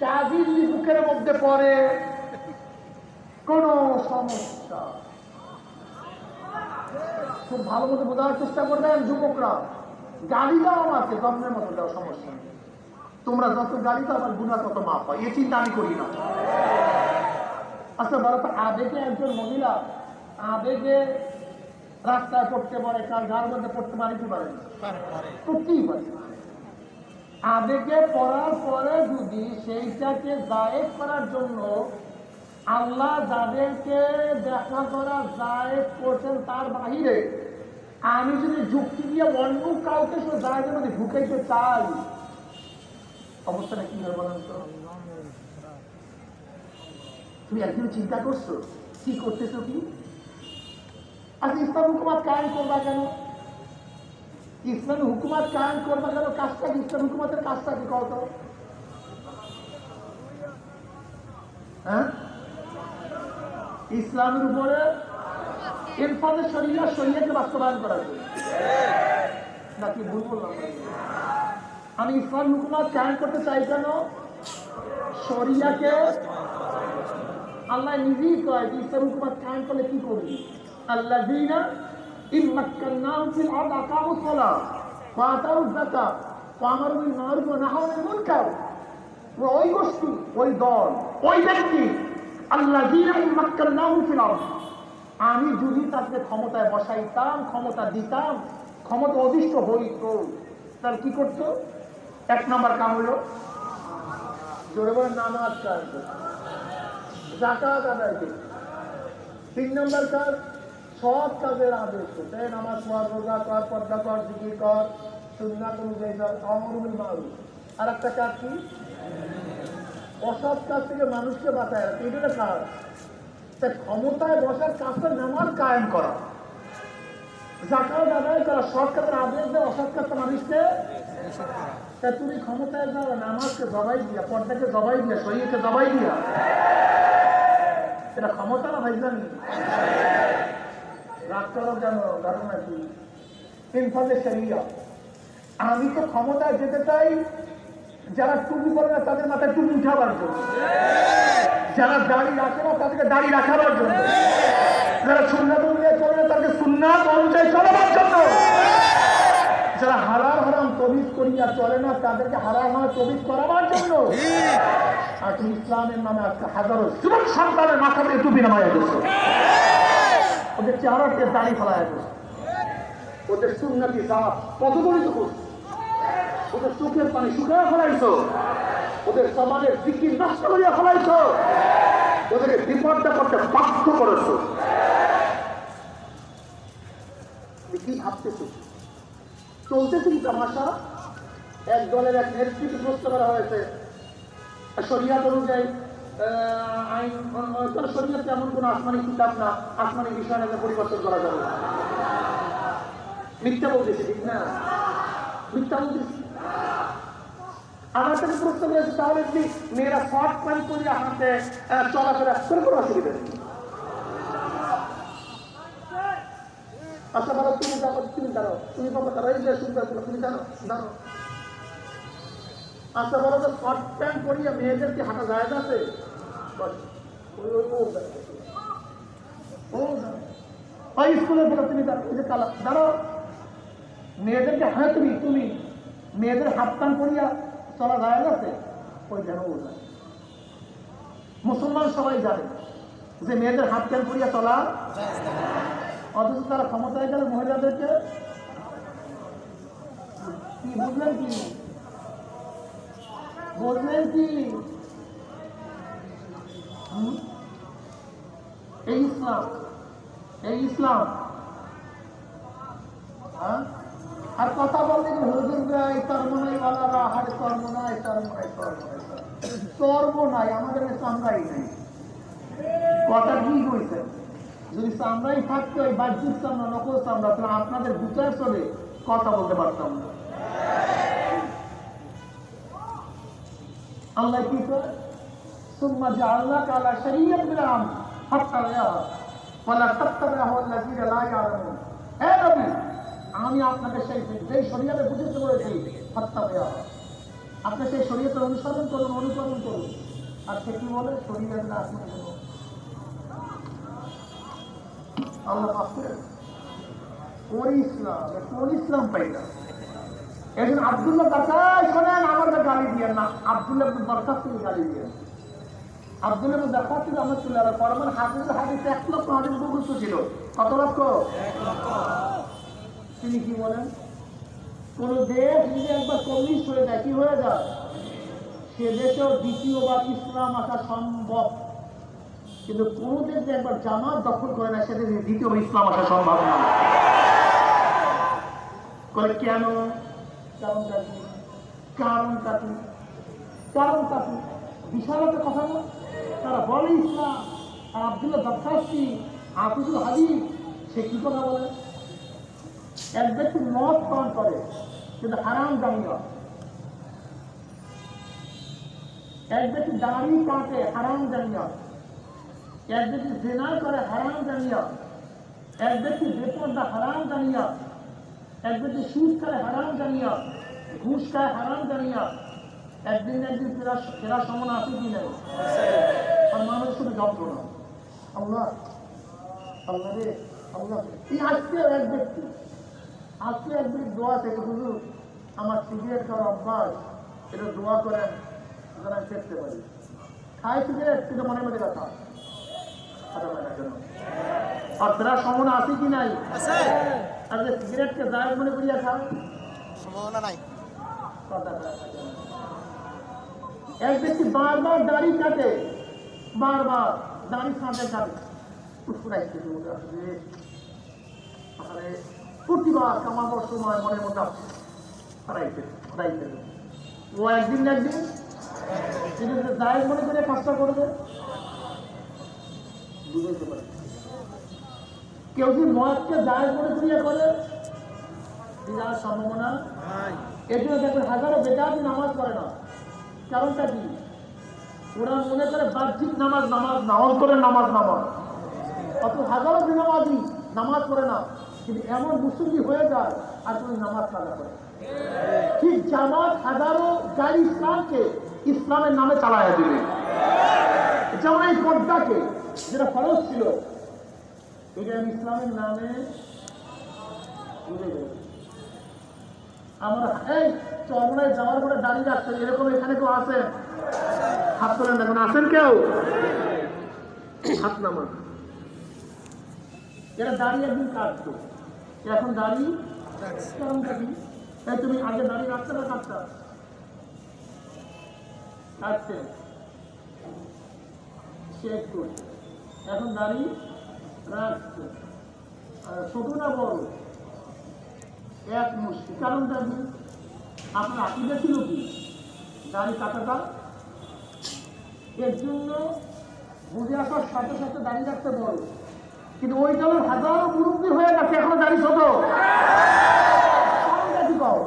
কাজীর বুকের মধ্যে পড়ে, কোন সমস্যা। খুব ভালো মতো বোঝার চেষ্টা করবেন যুবকরা। গালি দাও আমাকে জন্মের মতো দাও, সমস্যা নেই। তোমরা যত গালি দাও আমার গুনাহ তত মাফ হয়, এই চিন্তা আমি করি না। আচ্ছা বলো তো, আবেগে একজন মহিলা আবেগে রাস্তায় পড়তে পারে, কার ঘর মধ্যে পড়তে পারে কি পারে? করতেই পারে। আবেগে পড়ার পরে যদি সেইটাকে জায়েজ করার জন্য আল্লাহ যাদেরকে দেখা করা জায়েজ করছেন তার বাহিরে আমি যদি যুক্তি দিয়ে অন্য কাউকে সে জায়েজের মধ্যে ঢুকাইতে চাই, অবস্থাটা কি হবে বলেন তো? তুমি একদিন চিন্তা করছো কি করতেছো কি? আচ্ছা ইসলাম হুকুমাত কায়েম করবা কেন? ইসলামী হুকুমাত কায়েম করবা কেন? কাজটা কি? ইসলাম হুকুমাতের কাজটা কি কত? হ্যাঁ, ইসলামের উপরে ইরফানে শরিয়া, শরিয়াকে বাস্তবায়ন করার জন্য। নাকি ভুল বললাম? আমি ইসলাম হুকুমাত কায়েম করতে চাই কেন? শরিয়াকে আল্লাহ নিজেই কয় যে ইসলাম হুকুমাত কায়েম করলে কি করবি? আল্লাযীনা ইম্মাক্কান্নাহুম ফিল আরদি আকামুস সালাহ ওয়া আতাউয যাকাত ওয়া আমারু বিল মা'রুফ ওয়া নাহাউ আনিল মুনকার। ওই গোষ্ঠী, ওই দল, ওই ব্যক্তি, আল্লাযীনা ইম্মাক্কান্নাহুম ফিল আরদি, আমি যদি তাকে ক্ষমতায় বসাইতাম, ক্ষমতা দিতাম, ক্ষমতা অধিষ্ঠ হইত, তাহলে কি করতো? এক নম্বর কাম হলো জোরে বলে নামাজ কায়েম করতো, যাকাত আদায় করতো। 3 নম্বর কাজ সৎ কাজের আদেশ করতে, নামাজ পড়, রোজা কর, পর্দা কর, জিকির কর, সুন্নাত অনুযায়ী কর, আমর বিল মারুফ। আর একটা কাজ কি? অসৎ কাজ থেকে মানুষকে বাঁচায় রাখে, এটা কাজ। তাই ক্ষমতায় বসার কাজটা নামাজ কায়েম করা, যাকাত আদায় করা, সৎ কাজের আদেশ দেয়, অসৎ কাজটা মানুষকে। তাই তুমি ক্ষমতায় যাও নামাজকে জবাই দিয়া, পর্দাকে জবাই দিয়া, শরীরকে জবাই দিয়া, এটা ক্ষমতা না ভাই? জানি রাগ করো কেন? ঘটনা কি? ইনফাজে শরিয়া। আমি তো ক্ষমতায় যেতে চাই যারা টুপি করে না তাদের মাথায় টুপি উঠাবার জন্য, যারা দাড়ি রাখে না তাদেরকে দাড়ি রাখাবার জন্য, যারা সুন্নাত অনুযায়ী চলে না তাদেরকে সুন্নাত অনুযায়ী চলাবার জন্য, যারা হালাল হারাম তবিজ করিয়া চলে না তাদেরকে হালাল হারাম তবিজ করাবার জন্য। আর তুমি ইসলামের নামে আজকে হাজারো যুবক সন্তানের মাথা দিয়ে টুপি নামাইয়া গেছো, ওদের চেহারাকে দাড়ি ফেলাইয়া গেছো, ওদের সুন্নতি জাত পদদলিত করছো, ওদের চোখের পানি শুকাইয়া ফেলাইছো, ওদের সমাজের জিকির নষ্ট করিয়া ফেলাইছো, ওদেরকে বিপদটা করতে বাধ্য করেছো। কি ভাবতেছো? চলতেছে কি তামাশা? এক দলের এক নেতৃত্ব প্রশ্ন করা হয়েছে শরিয়াত অনুযায়ী আইন শরীয়তে এমন কোন আসমানি কিতাব না, আসমানি বিষয় না পরিবর্তন করা যাবে। মিথ্যা বলতেছি, ঠিক না? মিথ্যা বলতেছি। আমার কাছে প্রশ্ন করেছে, তাহলে কি মেয়েরা শর্ট প্যান্ট পরে হাতে চলাফেরা করে কোনো অসুবিধা নেই? আচ্ছা বলো, তুমি জানো, তুমি জানো, তুমি বাবা তারা এই যে শুনতে তুমি জানো জানো। আচ্ছা বলো তো, শর্ট প্যান্ট পরিয়ে মেয়েদের কি হাঁটা যায় আছে? স্কুলের বলো তুমি জানো, এই যে কালা জানো, মেয়েদেরকে হ্যাঁ তুমি মেয়েদের হাফ প্যান্ট পরিয়া চলা যায় আছে? ওই জানো না। মুসলমান সবাই জানে যে মেয়েদের হাফ প্যান্ট পরিয়া চলা, অথচ তারা ক্ষমতায় গেলে মহিলাদেরকে কি বুঝলেন, কি বললেন কি? এই ইসলাম, এই ইসলাম। আর কথা বলতে হুজুররা এই কর্ম নাই, ওয়ালারা হার কর্ম নাই, কর্ম নাই, কর্ম নাই, আমাদের চামড়াই নাই। কথা কি হয়েছে? যদি চামড়াই থাকতো, এই বাহ্যিক চামড়া, নকল চামড়া, তাহলে আপনাদের বিচার চলে কথা বলতে পারতাম না। আল্লাহ কি করে? সুম্মা জাআলনাকা আলা শারিয়াতিন মিনাল আমর ফাত্তাবি'হা ওয়ালা তাত্তাবি'হা আল্লাযীনা লা ইয়া'লামুন। হে নবী, আমি আপনাকে সেই শরীয়তে বুঝিয়ে বলেছি, ফাত্তাবি'হা, আপনি সেই শরীয়তের অনুসরণ করুন। আর সে কি বলে? শরীয়ত না আপনি বলুন। আল্লাহ মাফ করে কোন ইসলাম পাইলা? এখন আব্দুল্লাহ কাকাই শোনেন, আমার গালি দিয়ে না, আব্দুল্লাহ দরখাস্ত গালি দিয়ে। আব্দুল্লাহ দরখাস্ত রহমতুল্লাহ পরমান হাফিজের হাদিস 1 লক্ষ হাদিস মুখস্থ ছিল। কত লক্ষ? 1 লক্ষ। তিনি কি বলেন? কোন দেশ যদি একবার কমিউনিস্ট হয়ে যায়, কি হয়ে যায়? সে দেশেও দ্বিতীয়বার ইসলাম আসা সম্ভব। কিন্তু কোন দেশ যে একবার জামাত দখল করে না, সে দেশে দ্বিতীয়বার ইসলাম আসা সম্ভব না। কেন? কারণটা কি? বিশালতা কথা বল। তারা বলে ইসলাম, আর আব্দুল্লাহ দরখাস্তি হাফিজুল হাদিস সে কি কথা বলে? এক ব্যক্তি মদ পান করে কিন্তু হারাম জানিয়া, এক ব্যক্তি দাড়ি কাটে হারাম জানিয়া, এক ব্যক্তি জিনা করে হারাম জানিয়া, এক ব্যক্তি বেপরদা হারাম জানিয়া, এক ব্যক্তি সুদ খায় হারাম জানিয়া, ঘুষ খায় হারাম জানিয়া, একদিন ফেরা সমান আছে কি নাই? আর মানুষ শুধু যন্ত্রণা। আল্লাহ আল্লাহ রে আল্লাহ। এই আজকে এক ব্যক্তি দোয়া থেকে, হুজুর আমার সিগারেট খাওয়ার অভ্যাস, এটা দোয়া করেন যেন আমি খেতে পারি। খায় সিগারেট কিন্তু মনে মনে কথা আর ফেরার সম্ভাবনা আছে কি নাই? আর যে সিগারেটকে জায়েজ মনে করিয়া খায়, সম্ভাবনা নাই। এক ব্যক্তি বারবার দাড়ি কাটে, বারবার দাড়ি কাটে, প্রতিবার কামাবার সময় মনের মধ্যে ও একদিন জায়েজ মনে করে কাজটা করবে। বুঝতে পারে কেউ যদি মদকে জায়েজ মনে করিয়া করে, যাওয়ার সম্ভাবনা। এর জন্য দেখবেন হাজারো বেদাতি নামাজ পড়ে না। কারণটা কি? ওরা মনে করে বাহ্যিক নামাজ না, অন্তরের নামাজ। অত হাজারো বেনামাজি নামাজ পড়ে না, কিন্তু এমন মুসল্লি হয়ে যায় আর তুমি নামাজ কাজা করে। ঠিক জামাত হাজারো গাড়ি ইসলামকে ইসলামের নামে চালাইয়া দিবে। যেমন এই পর্দাকে, যেটা ফরজ ছিল, এটা আমি ইসলামের নামে আমরা এই চরমনায় যাওয়ার পরে দাঁড়িয়ে রাখছেন, এরকম এখানে কেউ আছেন? হাত তোলেন, এখন আছেন কেউ? হাত নামান। এরা দাঁড়িয়ে একদিন কাটতো, এখন দাঁড়িয়ে কারণটা কি? তাই তুমি আগে দাঁড়িয়ে রাখতে না কাটতে শেষ করছে, এখন দাঁড়িয়ে রাখছে। ছোট না বড় এক মুশকিল। কারণটা কি? আপনার আকিদা ছিল কি? দাড়ি কাটাটা এর জন্য বুঝে আসার সাথে সাথে দাঁড়িয়ে রাখতে বল, কিন্তু ওই দলের হাজারো মুরব্বী হয়ে গেছে, এখনো দাঁড়িয়ে ছোট। কি কও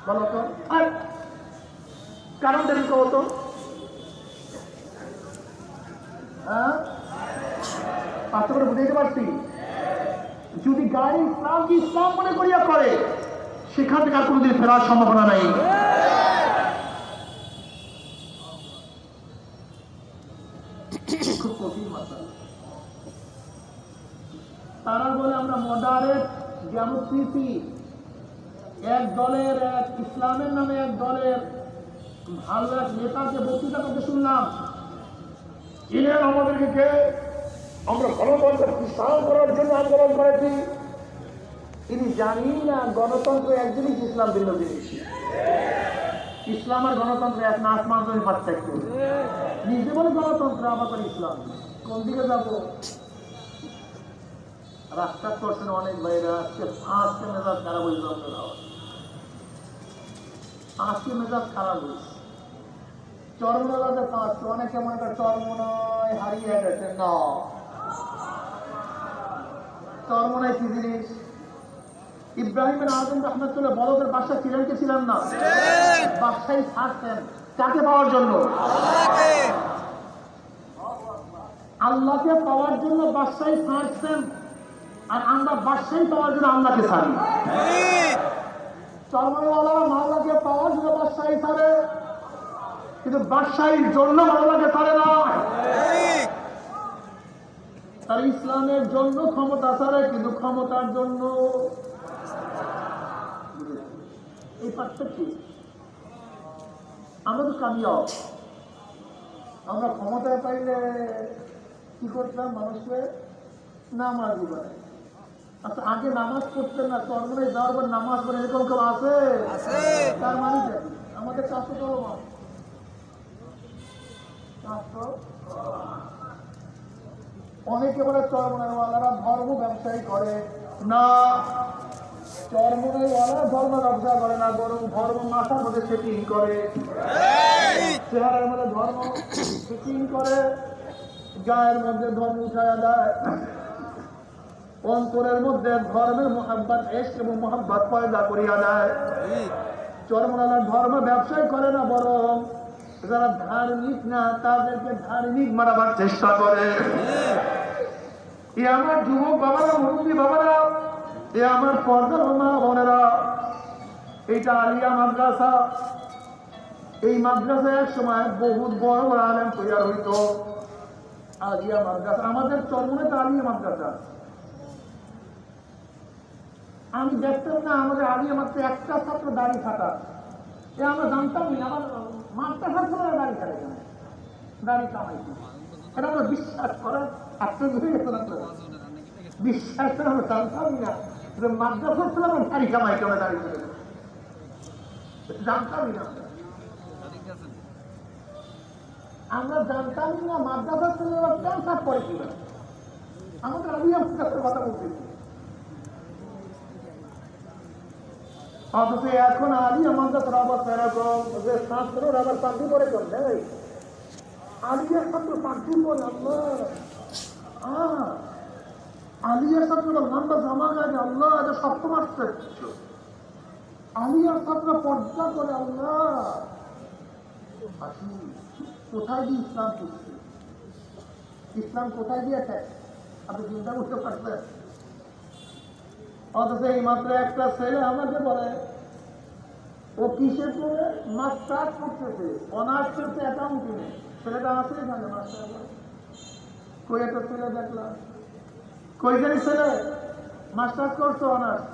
বলো তো, আর কারণ দাঁড়িয়ে কও তো। হ্যাঁ, পাঁচটা করে বুঝাইতে পারছি। যদি গায়ে ইসলামকে ইসলাম মনে করিয়া করে, সেখান থেকে আর কোনোদিন ফেরার সম্ভাবনা নাই। খুব কঠিন মাসালা। তারা বলে আমরা মডারেট ডেমোক্রেসি, এক দলের এক ইসলামের নামে এক দলের ভালো এক নেতাকে বক্তৃতা করতে শুনলাম, ইনি আমাদেরকে আমরা গণতন্ত্র প্রতিষ্ঠা করার জন্য আন্দোলন করেছি। তিনি জানি না গণতন্ত্র এক জিনিস, ইসলাম ভিন্ন জিনিস। ইসলাম আর গণতন্ত্র এক না, আসমান জমির পার্থক্য। নিজে বলে গণতন্ত্র, আবার করে ইসলাম। কোন দিকে যাবো? রাস্তা করছেন অনেক ভাইরা, আজকে মেজাজ খারাপ হয়েছে, আজকে মেজাজ খারাপ হয়েছে। চরমনাতে পাঁচ, অনেকে মনে করে চরমনায় হারিয়ে গেছে। না, চরমনায় কি জিনিস? ইব্রাহিম আজম রহমতুল্লাহ বলদের বাদশা ছিলেন কি ছিলেন না? বাদশাহী ছাড়ছেন কাকে পাওয়ার জন্য? আল্লাহকে পাওয়ার জন্য বাদশাহী ছাড়ছেন, আর আমরা বাদশাহী পাওয়ার জন্য আল্লাহকে ছাড়ি। চরমনাওয়ালারা মাওলাকে পাওয়ার জন্য বাদশাহী ছাড়ে, কিন্তু বাদশাহীর জন্য মাওলাকে ছাড়ে না। তার ইসলামের জন্য ক্ষমতা ছাড়ে, কিন্তু ক্ষমতার জন্য। এই পার্থক্য। আমরা তো কামিয়াব। আমরা ক্ষমতায় পাইলে কি করতাম? মানুষকে নামাজ পড়ে। আচ্ছা, আগে নামাজ পড়তেন না, চরমনায় যাওয়ার পর নামাজ পড়ে, এরকম কেউ আছে? তার মানে আমাদের কাজ তো অনেকে বলে চরমনাইওয়ালারা ধর্ম ব্যবসায়ী করে না। চরমনাইওয়ালারা ধর্ম ব্যবসা করে না, বরং ধর্ম মাথার মধ্যে সেটিং করে, চেহারার মধ্যে ধর্ম সেটিং করে, গায়ের মধ্যে ধর্ম উঠায়া দেয়, অন্তরের মধ্যে ধর্মের মোহাব্বত, ইশক এবং মোহাব্বত পয়দা করিয়া দেয়। চরমনাইওয়ালা ধর্ম ব্যবসায়ী করে না, বরং যারা ধার্মিক না তাদেরকে ধার্মিক মারাবার চেষ্টা করে। এ আমার যুবক বাবারা, মুরব্বী বাবারা, এ আমার পর্দার মা বোনেরা, এটা আলিয়া মাদ্রাসা। এই মাদ্রাসায় এক সময় বহুত বড় বড় আলেম তৈরি হইত। আলিয়া মাদ্রাসা আমাদের চরমনাইতে আলিয়া মাদ্রাসা। আমি দেখতাম না আমাদের আলিয়া মাত্র একটা ছাত্র দাড়ি থাকা, এ আমরা জানতামই না। আমার মাদ্রাসা ছিল দাড়ি থাকে কেন, দাড়ি কামাইছি। এটা আমরা বিশ্বাস করার আশ্চর্য হয়ে গেছে না, বিশ্বাস করে আমরা জানতামই না যে মাদ্রাসা ছিল আমার দাড়ি কামাই কেন, দাড়ি করে জানতামই না। আমরা জানতামই না মাদ্রাসা ছিল ক্যান্সার করে ছিল। আমাদের আলিয়া মাদ্রাসার কথা বলতেছি, অথচ এখন আলিয়া মাদ্রাসার অবস্থা এরকম যে ছাত্ররা আবার পাখি করে চলছে। আলিয়া ছাত্র পাখি করে, আল্লাহ আলিয়া ছাত্র লম্বা জমা গাছে, আল্লাহ এটা সপ্তম আশ্চর্য। আলিয়া ছাত্র পর্দা করে, আল্লাহ কোথায় দিয়ে ইসলাম করছে? ইসলাম কোথায় দিয়েছে আপনি চিন্তা করতে পারছেন? অথচ এই মাত্র একটা ছেলে আমাকে বলে ও কিসে করে মাস্টার্স করতেছে, অনার্স করছে অ্যাকাউন্টিংয়ে। ছেলেটা আছে এখানে মাস্টার, কই একটা ছেলে দেখলাম, কই জানি ছেলে মাস্টার্স করছো অনার্স,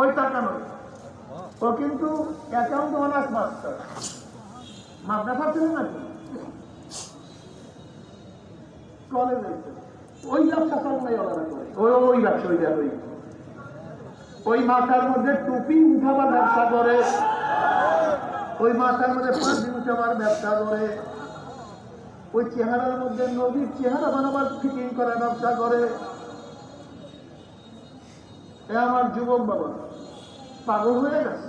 ওই টাকা নয়, ও কিন্তু অ্যাকাউন্ট অনার্স মাস্টার। মাদ্রাসা ছিল নাকি কলেজে? ওই ব্যবসা চললাই আলাদা করে, ওই ব্যবসা, ওই মাথার মধ্যে টুপি উঠাবার ব্যবসা করে, ওই মাথার মধ্যে পাঁচি উঠাবার ব্যবসা করে, ওই চেহারার মধ্যে নদীর চেহারা বানাবার ফিটিং করার ব্যবসা করে। এ আমার যুবক বাবা পাগল হয়ে গেছে।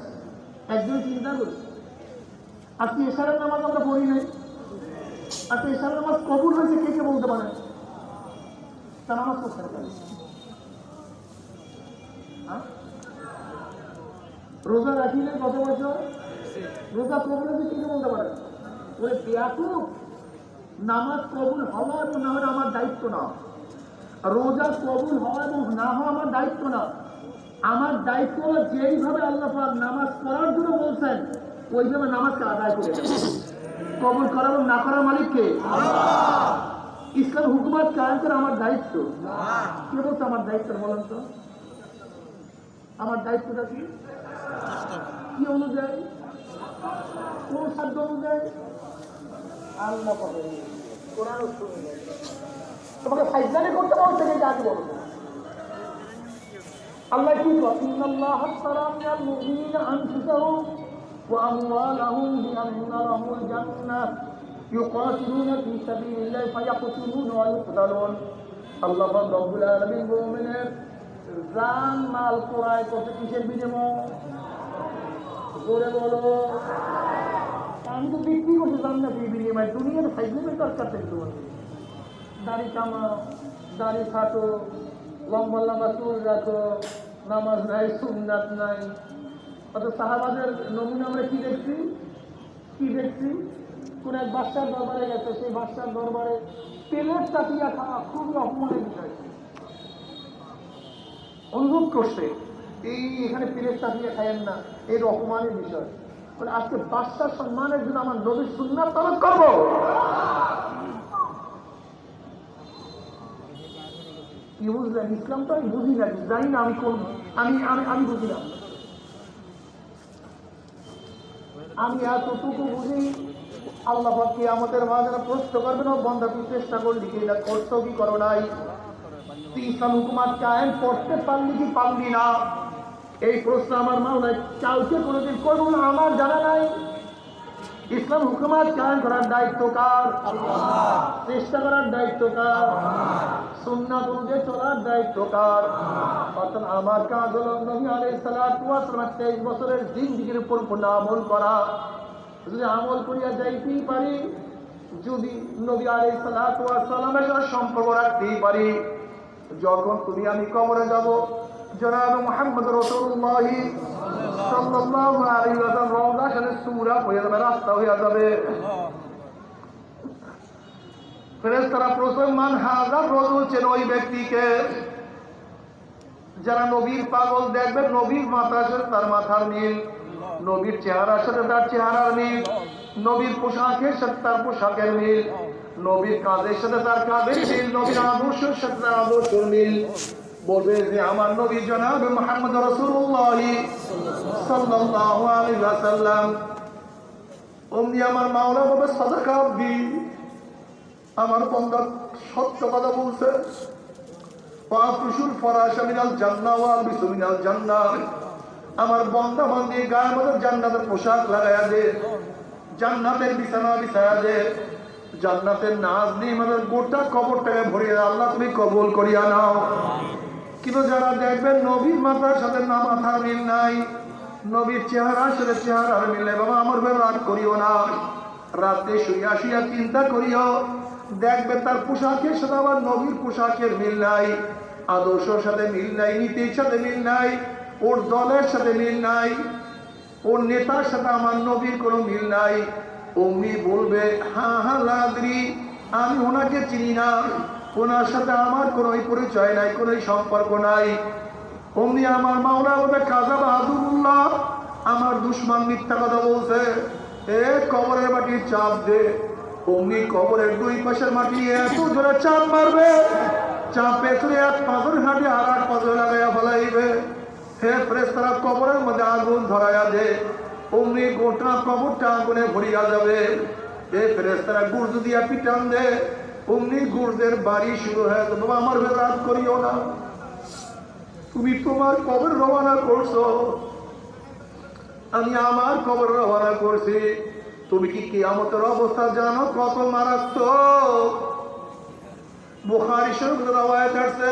একজন চিন্তা করছে আজকে এশারের নামাজ আমরা পড়ি নাই, আজকে এশারের নামাজ কবুল হয়েছে কে কে বলতে পারে? তার নামাজ কোথায়? রোজা রাখিলে কত বছর? রোজা কবুল হয়েছে কে কে বলতে পারে? ওরে বেয়াকুব, নামাজ কবুল হওয়া এবং না হওয়া আমার দায়িত্ব না। রোজা কবুল হওয়া এবং না হওয়া আমার দায়িত্ব না। আমার দায়িত্ব হলো যেইভাবে আল্লাহ পাক নামাজ পড়ার জন্য বলছেন ওইভাবে নামাজকে আদায় করে দেব। কবুল করা এবং না করার মালিককে ইসলাম হুকুমত কায়েম করা আমার দায়িত্ব। কে বলছে আমার দায়িত্ব? বলেন তো আমার দায়িত্বটা কি? কি অনুযায়ী? কোন সাধ্য অনুযায়ী? আল্লাহ কোরআন শুনে তোমাকে ফাইজলামি করতে বলছে যে আগে বলো। আল্লাহ কি ইন্নাল্লাহ হাশতারা মিনাল মুমিনিনা আনফুসাহুম ওয়া আমওয়ালাহুম বিআন্না লাহুমুল জান্নাহ ইউকাতিলুনা ফি সাবিলিল্লাহি ফায়াকতুলুনা ওয়া ইউকতালুন। আল্লাহ রাব্বুল আলামিন মুমিনের জান মাল ক্রয় করতে কিসের বিনিময়ে? জোরে বলো। আমি তো বিক্রি করতে জান্নাতের বিনিময়ে। দুনিয়ার ফাইজলামি দরকার থেকে তোমার দাড়ি কামা, দাড়ি কাটো, লম্বা লম্বা চুল রাখো, নামাজ নাই, সুন্নাত নাই। অত সাহাবাদের নমুনা আমরা কি দেখছি? কোন এক বাদশার দরবারে গেছে, সেই বাদশার দরবারে তেলের চাপিয়া খাওয়া খুবই অপমানের বিষয়। অনুভব করছে এই এখানে তেলের চাপিয়া খাইয়েন না, এর অপমানের বিষয়। আজকে বাদশার সম্মানের জন্য আমার নবীর সুন্নাত পালন করবো। কি বুঝলেন? ইসলাম তো আমি বুঝি না, জানি না আমি কোন, আমি বুঝি না। আমি এতটুকু বুঝি আল্লাহ পাক আমাদের মাঝে প্রশ্ন করবেন ও বন্ধা তুই চেষ্টা করলি কি না, করছো কি করো নাই, তুই ইসলাম হুকুমাত কায়েম করতে পারলি কি পারলি না, এই প্রশ্ন আমার মাওলা কাউকে কোনোদিন করবো না। আমার জানা নাই ইসলাম হুকুমাত কায়েম করার দায়িত্ব কার? চেষ্টা করার দায়িত্ব কার? সুন্নাত অনুযায়ী চলার দায়িত্ব কার? অর্থাৎ আমার কাজ হলো নবী আলাইহিস সালাতু ওয়াস সালাম 23 বছরের জিন্দেগির উপর পূর্ণ আমল করা। যদি আমল করিয়া যাইতেই পারি, যদি নবী আলাইহিস সালাতু ওয়াস সালামের সাথে সম্পর্ক রাখতেই পারি, যখন তুমি আমি কবরে যাব জনাব মুহাম্মদ রাসূলুল্লাহ সাল্লাল্লাহু আলাইহি ওয়াসাল্লাম রওজা সাথে সূরা হয়ে যাবে, রাস্তা হয়ে যাবে। ফেরেশতারা প্রথম মান হাজার রজুল চেন ওই ব্যক্তিকে যারা নবীর পাগল দেখবে, নবীর মাথার সাথে তার মাথার মিল, নবীর চেহারার সাথে তার চেহারার মিল, নবীর পোশাকের সাথে তার পোশাকের মিল, নবীর কাঁধের সাথে তার কাঁধের মিল, নবীর আদর্শের সাথে তার আদর্শের মিল। বলবে যে আমার নবী জনাব মুহাম্মদ রাসূলুল্লাহ সাল্লাল্লাহু আলাইহি ওয়াসাল্লাম। অমনি আমার মাওলা বলবে সাদাকা আব্দি, আমার বান্দা সত্য কথা বলছে। ওয়াফরুশুল ফরাশা মিনাল জান্নাহ ওয়া আলবিসু মিনাল জান্নাহ, আমার বান্দা বান্দি গায়ের মধ্যে জান্নাতের পোশাক লাগায়া দে, জান্নাতের বিছানা বিছায়া দে, জান্নাতের নাজ নিয়ে আমাদের গোটা কবরটাকে ভরিয়ে আল্লাহ তুমি কবুল করিয়া নাও। কিন্তু যারা দেখবেন নবীর মাথার সাথে না মাথার মিল নাই, নবীর চেহারার সাথে চেহারার মিল নেই, বাবা আমার বেলা রাগ করিও না, রাতে শুইয়া শুইয়া চিন্তা করিও, দেখবে তার পোশাকের সাথে আবার নবীর পোশাকের মিল নাই, আদর্শের সাথে মিল নাই, নীতির সাথে মিল নাই, ওর দলের সাথে মিল নাই, ওর নেতার সাথে আমার নবীর কোনো মিল নাই। অমনি বলবে হ্যাঁ হ্যাঁ লাদ্রি, আমি ওনাকে চিনি না, ওনার সাথে আমার কোনো পরিচয় নাই, কোনো সম্পর্ক নাই। অমনি আমার মাওলা বলবে কাযাবা আদুল্লাহ, আমার দুশমন মিথ্যা কথা বলছে, এ কবরের মাটি চাপ দে। অমনি কবরের দুই পাশের মাটি এত জোরে চাপ মারবে, চাপ পেছনে এক পাথর ঘাটে আর এক পাথর লাগাইয়া ফেলাইবে। হে ফেরেশতারা কবরের মধ্যে আগুন ধরাইয়া দে, অমনি গোটা কবরটা আগুনে ভরিয়া যাবে। এ ফেরেশতারা গুর্দ দিয়া পিটান দে, অমনি গুর্দের বাড়ি শুরু হয়ে যাবে। বাবা আমার বেলাত করিও না, তুমি তোমার কবর রওনা করছো, আমি আমার কবর রওনা করছি। তুমি কি কিয়ামতের অবস্থা জানো কত মারাত্মক? বুখারী শরীফ রওয়ায়াত আছে,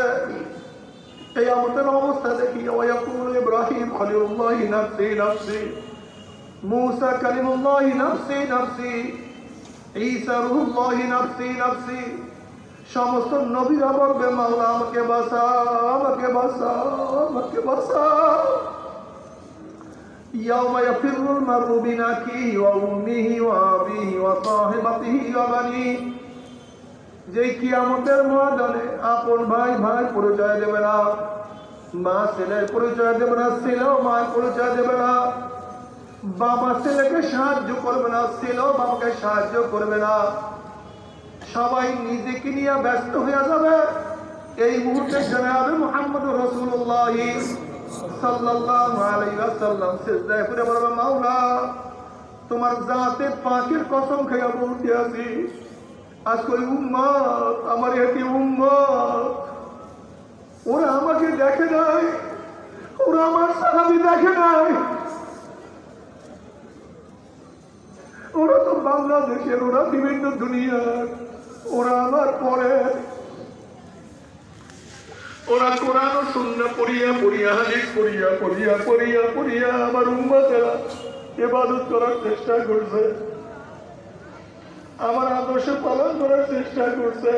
কিয়ামতের অবস্থা দেখি ওয়াকুল ইব্রাহিম খলিলুল্লাহ নাফসি নাফসি, मूसा कलीमुल्लाहि नफ्सी नफ्सी, ঈসা রূহুল্লাহি নফসি নফসি। সমস্ত নবীরা বলবে মাওলা আমাকে বাঁচাও, আমাকে বাঁচাও, আমাকে বাঁচাও। ইয়াউমা ইয়াফিরুল মারউ মিন আখিহি ওয়া উম্মিহি ওয়া আবিহি ওয়া সাহিবাতিহি ওয়া বানিহি। যেই কিয়ামতের ময়দানে আপন ভাই ভাই পরিচয় দেবে না, মা ছেলের পরিচয় দেবে না, ছেলেও মায়ের পরিচয় দেবে না, বাবা ছেলেকে সাহায্য করবে না, ছেলেও বাবাকে সাহায্য করবে না। সবাই নিজেকে নিয়ে ব্যস্ত হয়ে যাবে। এই মুহূর্তে জনাবে মুহাম্মদুর রাসূলুল্লাহ সাল্লাল্লাহু আলাইহি ওয়াসাল্লাম সিজদায় পড়ে বলবে মাওলা তোমার জাতে পাকের কসম খেয়ে বলতে আছি, আজকে ওই উম্মত, আমার এটি উম্মত, ওরা আমাকে দেখে নাই, ওরা আমার সাহাবী দেখে নাই, ওরা তো বাংলাদেশের, ওরা বিভিন্ন দুনিয়ার, ওরা আমার পরে, ওরা কোরআন ও সুন্নাহ পড়িয়া পড়িয়া হাদিস পড়িয়া পড়িয়া পড়িয়া পড়িয়া আমার উম্মতেরা ইবাদত করার চেষ্টা করছে, আমার আদর্শ পালন করার চেষ্টা করছে।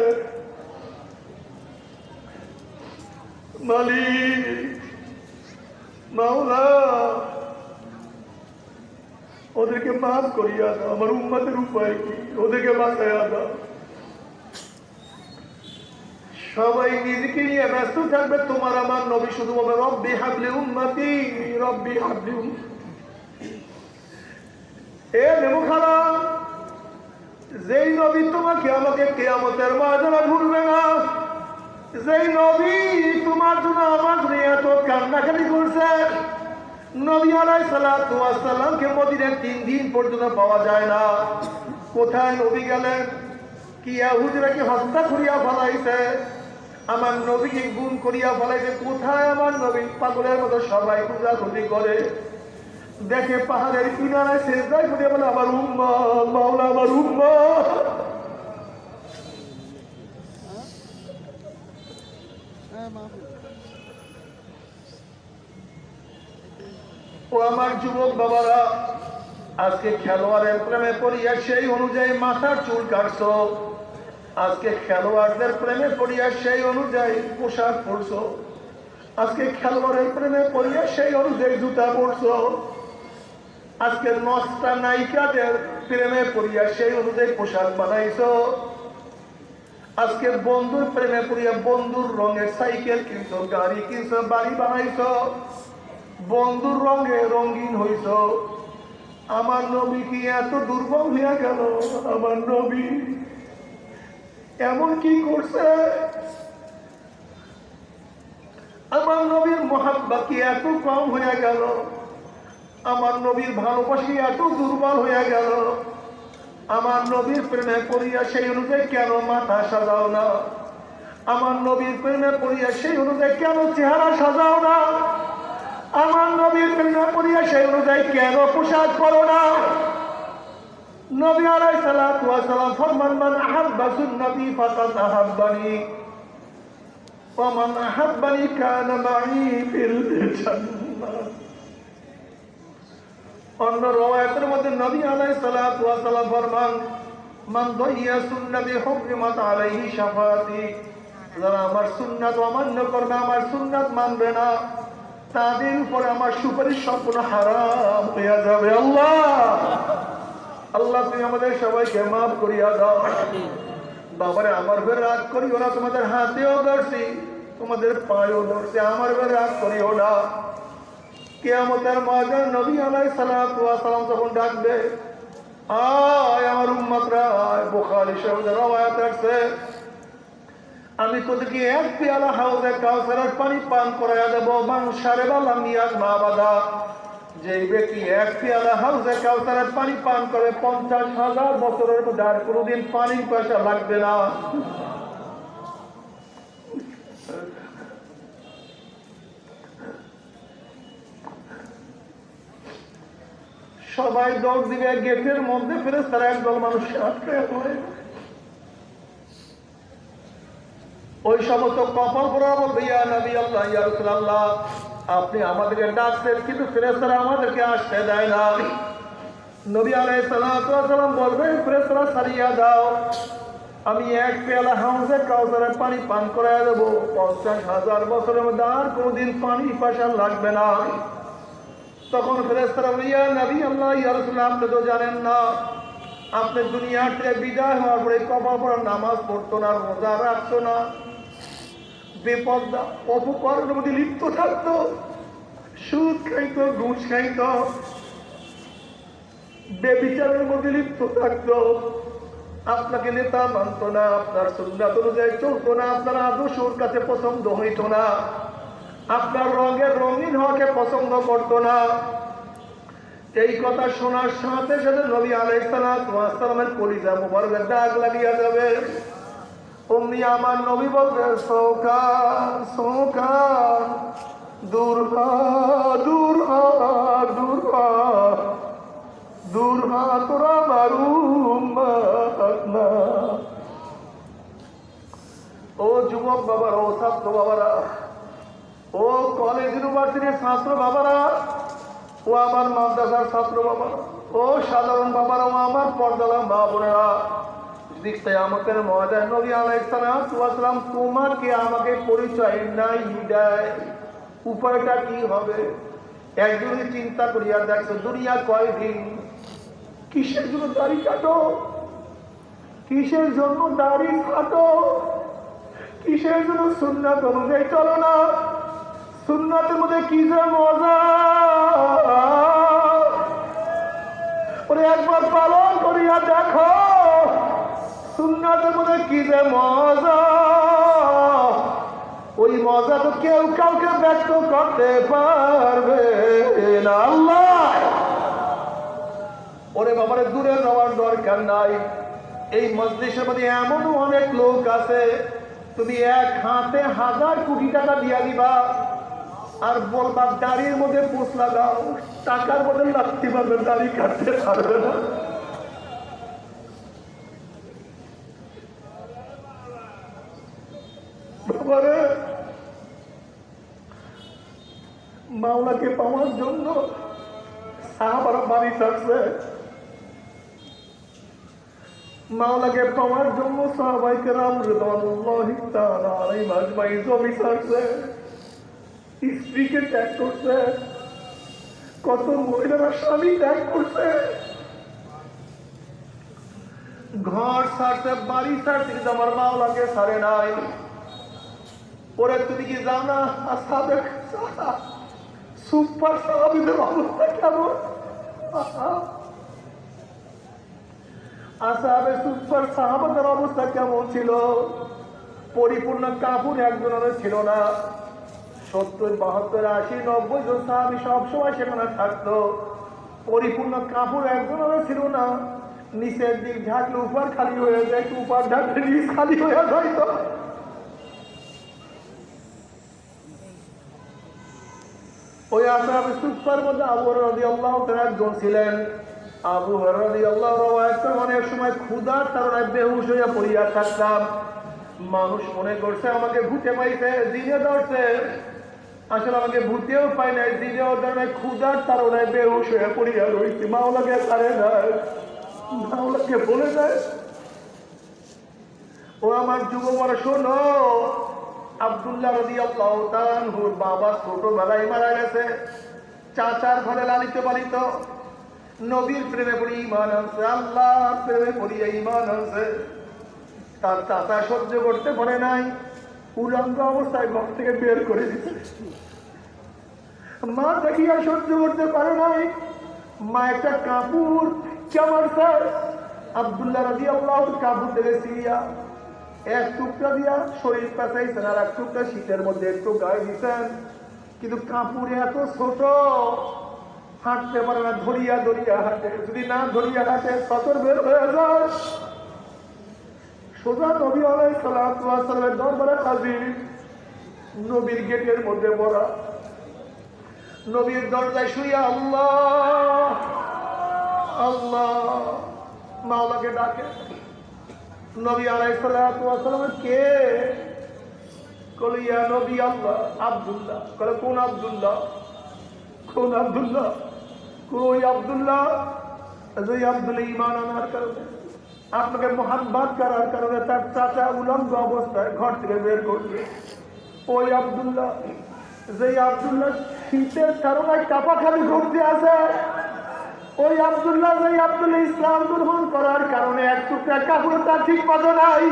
মালিক মাওলা ওদেরকে মাফ করিয়া দাও, আমার উম্মতের উপায় কি, ওদেরকে বাঁচাইয়া দাও। সবাই নিজেকে নিয়ে ব্যস্ত থাকবে, তোমার আমার নবী শুধু বলবে রব্বি হাবলি উম্মতি, রব্বি হাবলি উম্মতি। এ নেমুখানা, যেই নবী তোমাকে আমাকে কিয়ামতের ময়দানে ভুলবে না, যেই নবী তোমার জন্য আমার জন্য এত কান্নাকাটি করছে, নবী আলাইহিস সালাতু ওয়াস সালামকে মদিনায় 3 দিন পর্যন্ত পাওয়া যায় না। কোথায় নবী গেলেন? কি ইহুদিরাকে হত্যা করিয়া ফেলাইছে, আমার নবীকে গুম করিয়া ফেলাইছে। কোথায় আমার নবী? পাগলের মতো সবাই খোঁজাখুঁজি করে, দেখে পাহাড়ের কিনারায় সিজদায় পড়ে বলে আমার উম্মত, মাওলা আমার উম্মত। ও আমার যুবক বাবারা, আজকে খেলোয়াড়ের প্রেমে পড়িয়া সেই অনুযায়ী মাথার চুল কাটছো, আজকে খেলোয়াড়দের প্রেমে পড়িয়া সেই অনুযায়ী পোশাক পরছো, আজকে খেলোয়াড়ের প্রেমে পড়িয়া সেই অনুযায়ী জুতা পরছো, আজকে নষ্টা নায়িকাদের প্রেমে পড়িয়া সেই অনুযায়ী পোশাক বানাইছো, আজকে বন্ধুর প্রেমে পড়িয়া বন্ধুর রঙের সাইকেল কিনছো, গাড়ি কিনছো, বাড়ি বানাইছো, বন্ধুর রঙে রঙিন হইছ। আমার নবী কি এত দুর্বল হয়ে গেল? আমার নবী এমন কি করছে? আমার নবীর মহাব্বত কি এত কম হয়ে গেল? আমার নবীর ভালোবাসি এত দুর্বল হয়ে গেল? আমার নবীর প্রেমে পড়িয়া সেই অনুযায়ী কেন মাথা সাজাও না? আমার নবীর প্রেমে পড়িয়া সেই অনুযায়ী কেন চেহারা সাজাও না? আমার নবীর প্রেমে পড়িয়া সেই অনুযায়ী কেন পোশাক পরো না? নবী আলাইহিস সালাতু ওয়াস সালাম ফরমান মান আহাব্বা সুন্নতি ফাকাদ আহাব্বানি ওয়া মান আহাব্বানি কানা মাই ফিল জান্নাহ। অন্য রওয়ায়াতের মধ্যে নবী আলাইহিস সালাতু ওয়াস সালাম ফরমান মান দাইয়া সুন্নতি হুররিমাত আলাইহি শাফাআতি, যারা আমার সুন্নাত অমান্য করবে, আমার সুন্নাত মানবে না, তাদের উপরে আমার সুপারিশ সম্পূর্ণ হারাম হয়ে যাবে। আল্লাহ আল্লাহ তুমি আমাদের সবাইকে মাফ করিয়া দাও। বাবারে আমার উপর রাগ করিও না, তোমাদের হাতেও ধরছি, তোমাদের পায়েও ধরছি, আমার উপর রাগ করিও না। কিয়ামতের ময়দানে নবী আলাইহিস সালাতু ওয়াস সালাম যখন ডাকবে, আয় আমার উম্মতরা, বুখারী শরীফের রওয়ায়াত আছে, আমি তোদেরকে এক পেয়ালা হাউজে কাউসারের পানি পান করাইয়া দেব। মান শারিবা লাম ইয়াজমা আবাদা, যে ব্যক্তি এক পেয়ালা হাউজে কাউসারের পানি পান করে 50,000 বছরের মধ্যে আর কোনোদিন পানির পয়সা লাগবে না। সবাই দৌড় দিবে, গেটের মধ্যে ফেরেশতারা একদল মানুষ আটকে পড়ে। ওই সমস্ত কপাল পরা বলবে, ইয়া নবী আল্লাহ, ইয়া রাসূলুল্লাহ, আপনি আমাদেরকে ডাকছেন, কিন্তু ফেরেশতারা আমাদেরকে আসতে দেয় না। নবী আলাইহিস সালাতু ওয়াস সালাম বলবেন ফেরেশতারা সারিয়া দাও, আমি এক পেয়ালা হাউজে কাউসারের পানি পান করায় দেবো, 50,000 বছরের মধ্যে আর কোনোদিন পানি পাশা লাগবে না। তখন ফেরেশতারা বলে ইয়া নবী আল্লাহ ইয়া রাসূলুল্লাহ, আপনি তো জানেন না, আপনি দুনিয়া থেকে বিদায় হওয়ার পরে কবর পর নামাজ পড়তো না, রোজা রাখতো না, বেপর্দা অপকর্মের মধ্যে লিপ্ত থাকতো, সুদ খাইতো, ঘুষ খাইতো, বেবিচারের মধ্যে লিপ্ত থাকতো, আপনাকে নেতা মানতো না, আপনার সুন্নাত অনুযায়ী চলতো না, আপনার আদর্শ ওর কাছে পছন্দ হইতো না, আপনার রঙের রঙিন হওয়াকে পছন্দ করতো না। এই কথা শোনার সাথে সাথে নবী আলাইহিস সালামের কলিজা মুবারকের দাগ লাগিয়া যাবে। অমনি আমার নবী বলতে সৌকান সৌকান, দূর হ দূর হ দূর হ দূর হ তোরা মারুম না। ও যুবক বাবারা, ও ছাত্র বাবারা, ও কলেজ ইউনিভার্সিটির ছাত্র বাবারা, ও আমার মাদ্রাসার ছাত্র বাবারা, ও সাধারণ বাবারা, ও আমার পর্দালা মা বোনেরা, যদি কিয়ামতের ময়দানে নবী আলাইহিস সালাতু ওয়াস সালাম তোমাকে আমাকে পরিচয় নাই দেয়, উপায়টা কি হবে? একদিন চিন্তা করিয়া দেখছো দুনিয়া কয়দিন, কিসের জন্য দাড়ি কাটো, কিসের জন্য দাড়ি কাটো, কিসের জন্য সুন্নাত অনুযায়ী চলো না? সুন্নাতের মধ্যে কি যে মজা, ওরে একবার পালন করিয়া দেখো, সুন্নাতের মধ্যে কি যে মজা, ওই মজা তো কেউ কাউকে ব্যক্ত করতে পারবে না। আল্লাহ ওরে বাবারে, দূরে যাওয়ার দরকার নাই। এই মজলিসের মধ্যে এমনও অনেক লোক আছে, তুমি এক হাতে 1000 কোটি টাকা দিয়া দিবা আর বলবা দাড়ির মধ্যে পোষ লাগাও, টাকার মধ্যে লাগতে পারবে, দাড়ি কাটতে পারবে না। বাবারে, মাওলাকে পাওয়ার জন্য সাহাবারা বাড়ি থাকছে, মাওলাকে পাওয়ার জন্য সাহাবায়ে কেরাম রিদওয়ানুল্লাহি তাআলা আলাইহিম আজমাইন জমি ছাড়ছে, স্ত্রীকে ত্যাগ করছে, কত মহিলারা স্বামী ত্যাগ করছে, ঘর ছাড়ছে, বাড়ি ছাড়ছে, কিন্তু আমার মাওলাকে ছাড়ে নাই। ওরে তুমি কি জানো না আসহাবে সুপার সাহাবীদের অবস্থা কেমন? আসহাবে সুপার সাহাবাদের অবস্থা কেমন ছিল? পরিপূর্ণ কাপড় একজনের ছিল না, 70, 72, 80, 90 জন সাহাবী সবসময় সেখানে থাকতো। পরিপূর্ণ কাপড় একজনের ছিল না, নিচের দিক ঢাকলে উপর খালি হয়ে যায়, উপর ঢাকলে নিচ খালি হয়ে যায়। তো ওই আসহাবে সুফার মধ্যে আবু হুরায়রা রাদিয়াল্লাহু তাআলা একজন ছিলেন। আবু হুরায়রা রাদিয়াল্লাহু রওয়ায়াত অনেক সময় ক্ষুধার তাড়নায় বেহুশ হইয়া পড়িয়া থাকতাম, মানুষ মনে করছে আমাকে ভূতে পাইছে, দিনে ধরছে, আসলে আমাকে ভূতেও পাই নাই, দিনেও ধরে নাই, ক্ষুধার তাড়নায় বেহুশ হইয়া পড়িয়া রইছি। মাওলাকে ছাড়ে নাই, মাওলাকে বলে দেয়। ও আমার যুবকরা শোনো, আব্দুল্লাহ রাদিয়াল্লাহু তাআলা আনহুর বাবা ছোটবেলায় মারা গেছে, চাচার ঘরে লালিত পালিত, নবীর প্রেমে পড়ে ঈমান আনছে, আল্লাহর প্রেমে পড়িয়া ঈমান আনছে। তার চাচা সহ্য করতে পারে নাই, উলঙ্গ অবস্থায় ঘর থেকে বের করে দিচ্ছে। মা দেখিয়া সহ্য করতে পারে নাই, মা একটা কাপড় কেমন স্যার আব্দুল্লাহ রাদিয়াল্লাহু কাপড় থেকে সিরিয়া এক টুকরা দিয়া শরীর পেঁচাইছেন, আর এক টুকরা শীতের মধ্যে একটু গায়ে দিচ্ছেন, কিন্তু কাপড়ে এত ছোট হাঁটতে পারে না, ধরিয়া ধরিয়া হাঁটে, যদি না ধরিয়া হাঁটে সতর বের হয়ে যায়। সোজা নবী আলাইহিস সালাতু ওয়াস সালামের দরবারে হাজির, নবীর গেটের মধ্যে পড়া, নবীর দরজায় শুইয়া আল্লাহ আল্লাহ মাওলাকে ডাকে। নবী আলাইহিস সালাতু ওয়াস সালাম কে? কল ইয়া নবী আল্লাহ আব্দুল্লাহ। কলে কোন আব্দুল্লাহ? কোন আব্দুল্লাহ? কই আব্দুল্লাহ? যে আব্দুল ঈমান আনার কারণে, আপনাকে মোহাব্বত করার কারণে তার চাচা উলঙ্গ অবস্থায় ঘর থেকে বের করবে। ওই আব্দুল্লাহ, যে আব্দুল্লাহ শীতের কারণে কাপাখালি ঘুরতে আসে, ওই আব্দুল্লাহ, যে আব্দুল্লাহ ইসলাম গ্রহণ করার কারণে এক টুকরা কাপড় তার ঠিক মতো নাই,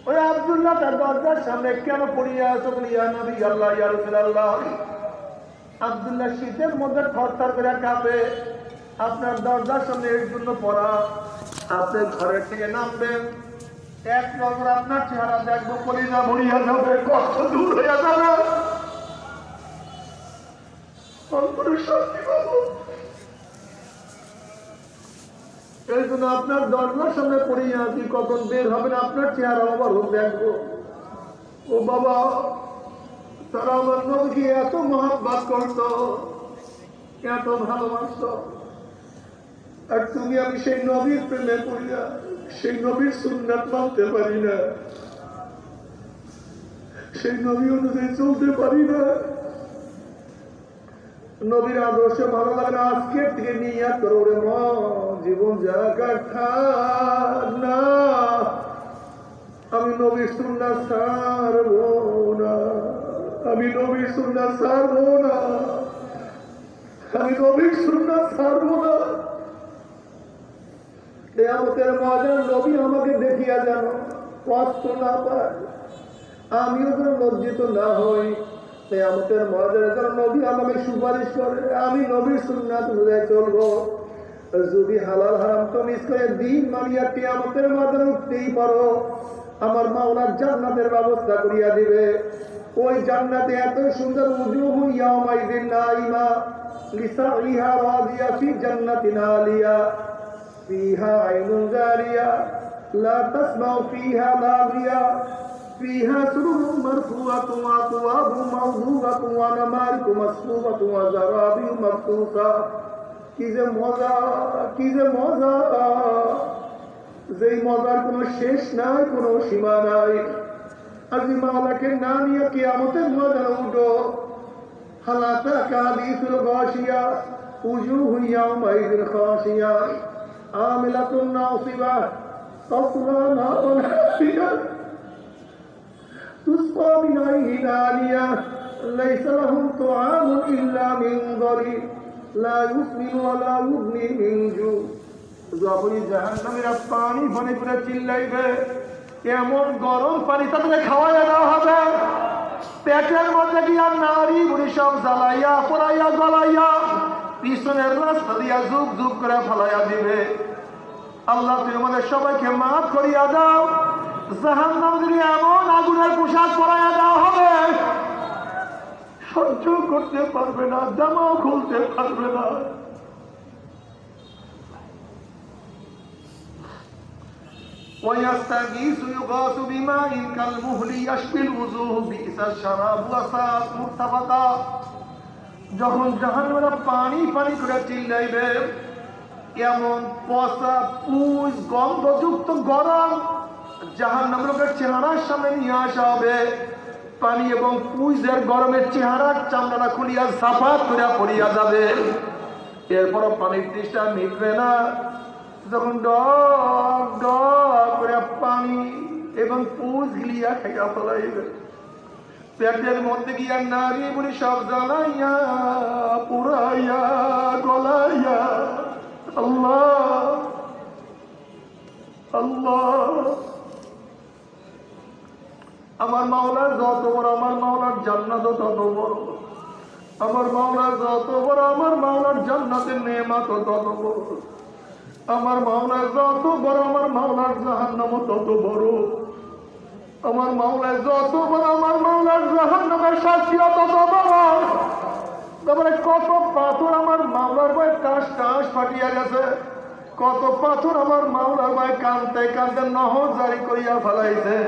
ওই আব্দুল্লাহ তার দরজার সামনে কেন পড়িয়া আছো? ইয়া নবী আল্লাহ, ইয়া রাসূলুল্লাহ। আব্দুল্লাহ শীতের মধ্যে থরথর করে কাঁপে, আপনার দরজার সামনে এর জন্য পড়া। আপনি ঘরের থেকে নামবেন, এক নজর আপনার চেহারা দেখবো, কলিজা ভরিয়া যাবে, কষ্ট দূর হইয়া যাবে, অন্তরে শান্তি পাবো। এই জন্য আপনার দরজার সামনে পড়িয়া আছি, কখন বের হবেন আপনার চেহারা আবার দেখবো। ও বাবা, তারা আমার নবীকে এত মহব্বত করত, এত ভালোবাসত, আর তুমি আমি সেই নবীর প্রেমে পড়িয়া সেই নবীর সুন্নাত মানতে পারি না, সেই নবী অনুযায়ী চলতে পারি না, নবীর আদর্শ ভালো লাগে না। আজকের থেকে নিয়াত করো রে মন, জীবন জায়গার না, আমি নবীর সুন্নাত ছাড়বো না, আমি নবীর সুন্নাত ছাড়বো না, আমি নবীর সুন্নাত ছাড়বো না। কিয়ামতের ময়দানে নবী আমাকে দেখিয়া যেন কষ্ট না পায়, আমিও যেন লজ্জিত না হই। কিয়ামতের ময়দানে যেন নবী আমাকে সুপারিশ করে, আমি নবীর সুন্নাত অনুযায়ী চলবো। যদি হালাল হারাম তো মিস করে দিন মানিয়া কিয়ামতের ময়দানে উঠতেই পারো, আমার মাওলার জান্নাতের ব্যবস্থা করিয়া দিবে। ওই জান্নাতে এত সুন্দর উজুহু ইয়াউমাইযিন নাইমা লিসাইহা রাদিয়া ফি জান্নাতিন আলিয়া ফিহা আইনুন জারিয়া লা তাসমাউ ফিহা লাগিয়া ফিহা সুরুরুম মারফুআতুন ওয়া আকওয়াবুম মাওদুআতুন ওয়া নামারিকু মাসফুফাতুন ওয়া যারাবিউ মাবসুসা। কি যে মজা, কি যে মজা, যেই মজার কোনো শেষ নাই, কোনো সীমা নাই। আজি মাওলাকে না নিয়ে কিয়ামতের ময়দানে উঠো। হালাতাকা হাদিসুল গাশিয়া উজুহু ইয়াউমাইযিন খাশিয়া আমিলাতুন নাসিবা তাসলা নারান হামিয়া তুসকা মিন আইনিন আনিয়া লাইসা লাহুম তুআমুন ইল্লা মিন দরি লা ইউসমিনু ওয়া লা ইউগনি মিন জু। যখনই জাহান্নামীরা পানি পানি করে চিল্লাইবে, এমন গরম পানি তাদের খাওয়াইয়া দেওয়া হবে, পেটের মধ্যে গিয়া নারী বুড়ি সব জ্বালাইয়া পোড়াইয়া জ্বালাইয়া পিছনের রাস্তা দিয়া যুগ যুগ করে ফেলাইয়া দিবে। আল্লাহ তুমি আমাদের সবাইকে মাফ করিয়া দাও। জাহান্নাম যদি এমন আগুনের পোশাক পরাইয়া দেওয়া হবে, সহ্য করতে পারবে না, জামাও খুলতে পারবে না। ويستغيث يغاث بماء كالمهل يشفي الوجوه بئس الشراب وساءت مرتفقا। যখন জাহান্নামীরা পানি পানি করে চিল্লাইবে, এমন পচা পুজ গন্ধযুক্ত গরম জাহান্নামীদের চেহারার সামনে নিয়ে আসা হবে। পানি এবং পুজের গরমের চেহারার চামড়াটা খুলিয়া সাফাত করে পড়িয়া যাবে। এরপর পানির তৃষ্ণা মিটবে না। যখন ডক ডক করে পানি এবং পুজ গিলিয়া খাইয়া ফেলাইবে, পেটের মধ্যে গিয়া নারী বুড়ি সব জ্বালাইয়া পুরাইয়া গলাইয়া। আল্লাহ আল্লাহ, আমার মাওলার যত বড়, আমার মাওলার জান্নাত তত বড়, আমার মাওলার যত বড়, আমার মাওলার জান্নাতের নেয়ামত তত বড়, আমার মাওলার যত বড়, আমার মাওলার জাহান্নাম তত বড়, আমার মাওলার যত বড়, আমার মাওলার জাহান্নামের শাস্তি তত বড়। তারপরে কত পাথর আমার মাওলার ভয়ে টাস টাস ফাটিয়া গেছে, কত পাথর আমার মাওলার ভয়ে কানতে কানতে নহর জারি করিয়া ফেলাইছে,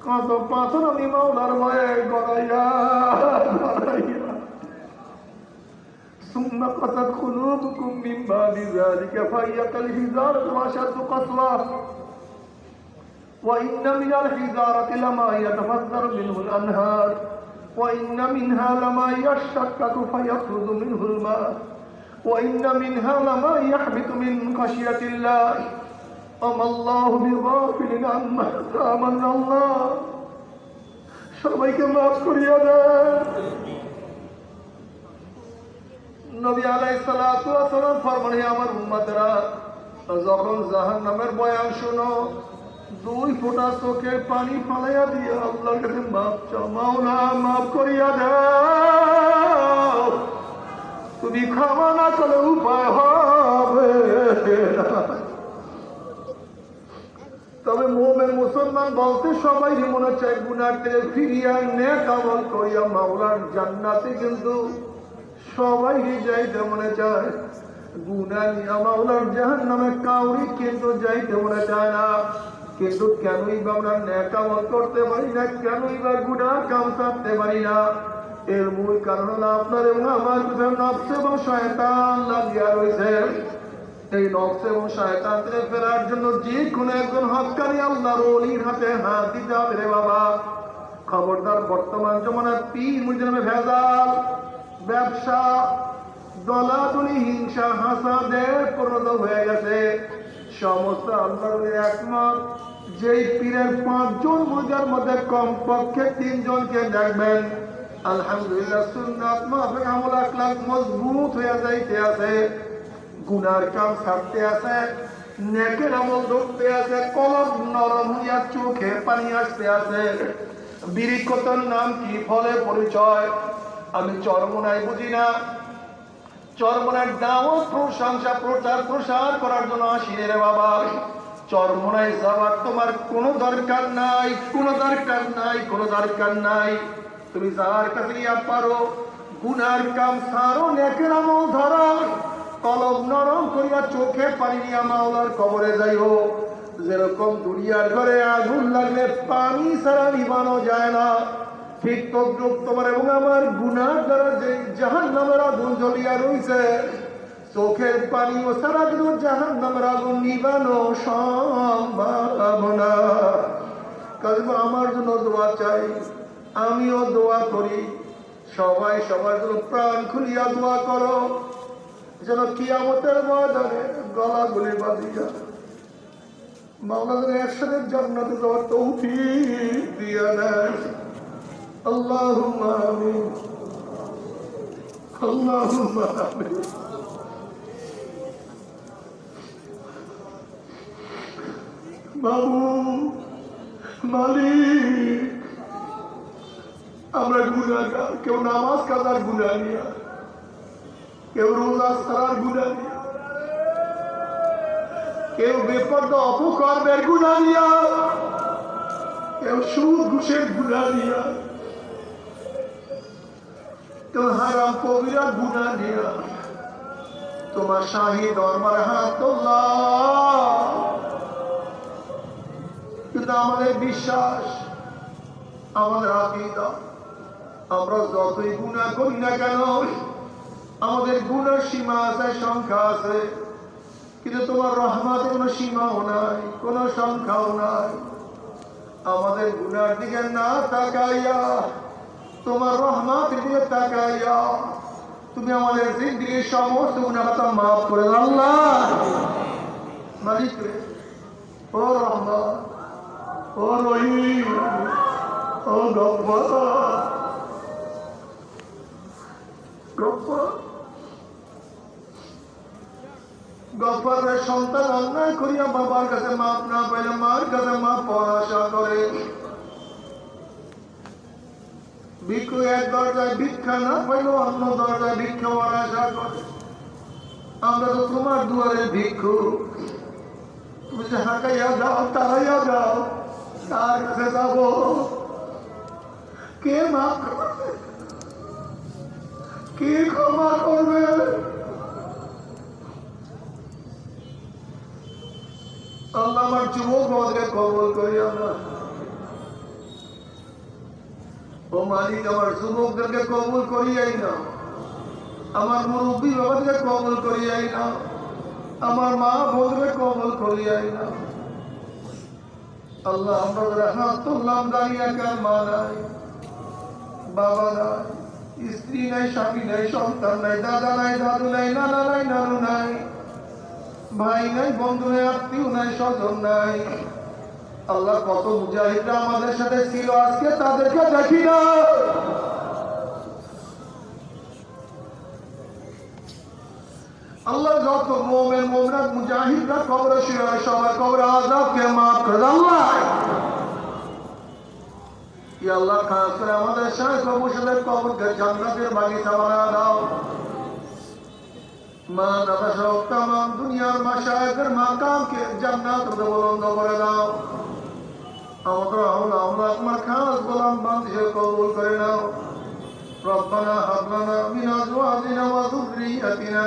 কত পাথর আমি মাওলার ভয়ে গড়াইয়া গড়াইয়া। ثم قست قلوبكم من بعد ذلك فهي كالحجارة وأشد قسوة وإن من الحجارة لما يتفجر منه الأنهار وإن منها لما يشقق فيخرج منه الماء وإن منها لما يحبط من خشية الله وما الله بغافل عما تعمل الله সবাইকে মাফ করিয়া দেন। নবী আলাইহিস সালাতু ওয়াস সালাম ফরমানে আমার উম্মতরা যখন জাহান্নামের বয়ান শোনো 2 ফোঁটা চোখের পানি ফালাইয়া দিয়া আল্লাহর কাছে মাফ চাও, মাওলা মাফ করিয়া দাও, তুমি ক্ষমা না করলে উপায় হবে না। তবে মুমিন মুসলমান বলতে সবাই মনে চায় গুনাহ থেকে ফিরিয়া নেক আমল করিয়া মাওলার জান্নাতে, কিন্তু সবাই যাইতে মনে চায় গুনাহ নিয়ে মাওলার জাহান্নামে কাউরি কিন্তু যাইতে মনে চায় না। কিন্তু কেনই বা আমরা নেক আমল করতে পারি না, কেনই বা গুনাহ কাম করতে পারি না? এর মূল কারণ হলো আপনার এবং আমার নফস এবং শয়তান লাগিয়া রয়েছে। এই নফস এবং শয়তান থেকে ফেরার জন্য যে কোনো একজন হক্কানি আল্লাহর ওলির হাতে হাত দিতে হবে রে বাবা। খবরদার, বর্তমান জমানার পীর মুরিদের নামে ভেজাল, ব্যবসা, দলাদলি, হিংসা, হাসাদের পরিণত হয়ে গেছে। সমস্ত আল্লাহর ওলির একমত, যেই পীরের 5 জন মুরিদের মধ্যে কমপক্ষে 3 জনকে দেখবেন আলহামদুলিল্লাহ সুন্নাত মাফিক আমল আখলাক মজবুত হয়ে যাইতে আছে, গুনার কাম ছাড়তে আছে, নেকের আমল ধরতে আছে, কলব নরম হইয়া চোখে পানি আসতে আছে। বিরিকতর নাম কি, ফলে পরিচয়। আমি চরমনাই বুঝি না, চরমনার দাওয়াত প্রশংসা প্রচার প্রসার করার জন্য আসি রে বাবা। চরমনাই যাওয়ার তোমার কোনো দরকার নাই, কোনো দরকার নাই, কোনো দরকার নাই। তুমি যার কাছে গিয়া পারো গুনার কাম ছাড়ো, নেকের আমল ধরো, কলব নরম করিয়া চোখে পানি নিয়া মাওলার কবরে যাইও। যেরকম দুনিয়ার ঘরে আগুন লাগলে পানি ছাড়া নিবানো যায় না, ঠিক তদ্রুপ তোমার এবং আমার গুনার দ্বারা যে জাহান্নামের আগুন জ্বলিয়া রইছে, চোখের পানি ও সারা কিন্তু জাহান্নামের আগুন নিবানো সম্ভব না। কাজে আমার জন্য দোয়া চাই, আমিও দোয়া করি, সবাই সবার জন্য প্রাণ খুলিয়া দোয়া করো, যেন কিয়ামতের ময়দানে গলাগুলি বাঁধিয়া মাওলা যেন একসাথে জান্নাতে যাওয়ার তৌফিক দিয়া দেয়। আল্লাহুম্মা আমিন, আল্লাহুম্মা আমিন। বাবু, মালিক, আমরা গুনাহগার, কেউ নামাজ কাজার গুনাহ নিয়া, কেউ রোজা ছাড়ার গুনাহ নিয়া, কেউ বেপরদা অপকর্মের গুনাহ নিয়া, কেউ সুদ ঘুষের গুনাহ নিয়া, কেউ হারাম কবিরা গুনাহ নিয়া তোমার শাহী দরবারে হাত তোলাম। কিন্তু আমাদের বিশ্বাস, আমাদের আকীদা, আমরা যতই গুনাহ করি না কেন আমাদের গুনার সীমা আছে, সংখ্যা আছে, কিন্তু তোমার রহমতের কোনো সীমাও নাই, কোনো সংখ্যাও নাই। আমাদের গুনার দিকে না তাকাইয়া তোমার রহমতের দিকে তাকাইয়া তুমি আমাদের জিন্দেগীর সমস্ত গুনাহটা মাফ করে দাও আল্লাহ। মালিক রে, ও রহমান, ও রহিম, ও গফফার, গফফারের সন্তান অন্যায় করিয়া বাবার কাছে মাপ না পাইলে মার কাছে মাপ পাওয়ার আশা করে, ভিক্ষু এক দরজায় ভিক্ষা না পাইলে অন্য দরজায় ভিক্ষা পাওয়ার আশা করে। আমরা তো তোমার দুয়ারে ভিক্ষু, তুমি যে হাঁকাইয়া যাও, তাড়াইয়া যাও, তার কাছে যাব, কে মাফ করবে, কে ক্ষমা করবে? আল্লাহ আমার যুবক আমাদেরকে কবল করি আল্লাহ। ও মালিক, আমার যুবকদেরকে কবল করিয়াই না, আমার মুরব্বী বাবাদেরকে কবল করিয়াই না, আমার মা বোনকে কবল করিয়াই না আল্লাহ। আমরা হাত তুললাম, দাঁড়িয়ে কার মা নাই, বাবা নাই, স্ত্রী নাই, স্বামী নাই, সন্তান নাই, দাদা নাই, দাদু নাই, নানা নাই, নানু নাই, ভাই নাই, বন্ধু নাই, আত্মীয় নাই, স্বজন নাই। আল্লাহ কত মুজাহিদরা আমাদের সাথে ছিল, আজকে তাদেরকে দেখি না। আল্লাহ যত মোমেন মোমনাত মুজাহিদরা কবরে শুয়ে সবার কবরে আযাবকে মাফ করে দাও আল্লাহ। ইয়া আল্লাহ খাস করে আমাদের শায়েখ মুর্শিদের কবরকে জান্নাতের বাগিচা বানায় দাও। মা দাদা সহ তামাম দুনিয়ার মাশায়েখের মাকামকে জান্নাতের বুলন্দ করে দাও। আমাদের আওলা তোমার খাস গোলাম বান্দিকে কবুল করে নাও। রব্বানা হাব লানা মিন আজওয়াজিনা ওয়া যুররিয়াতিনা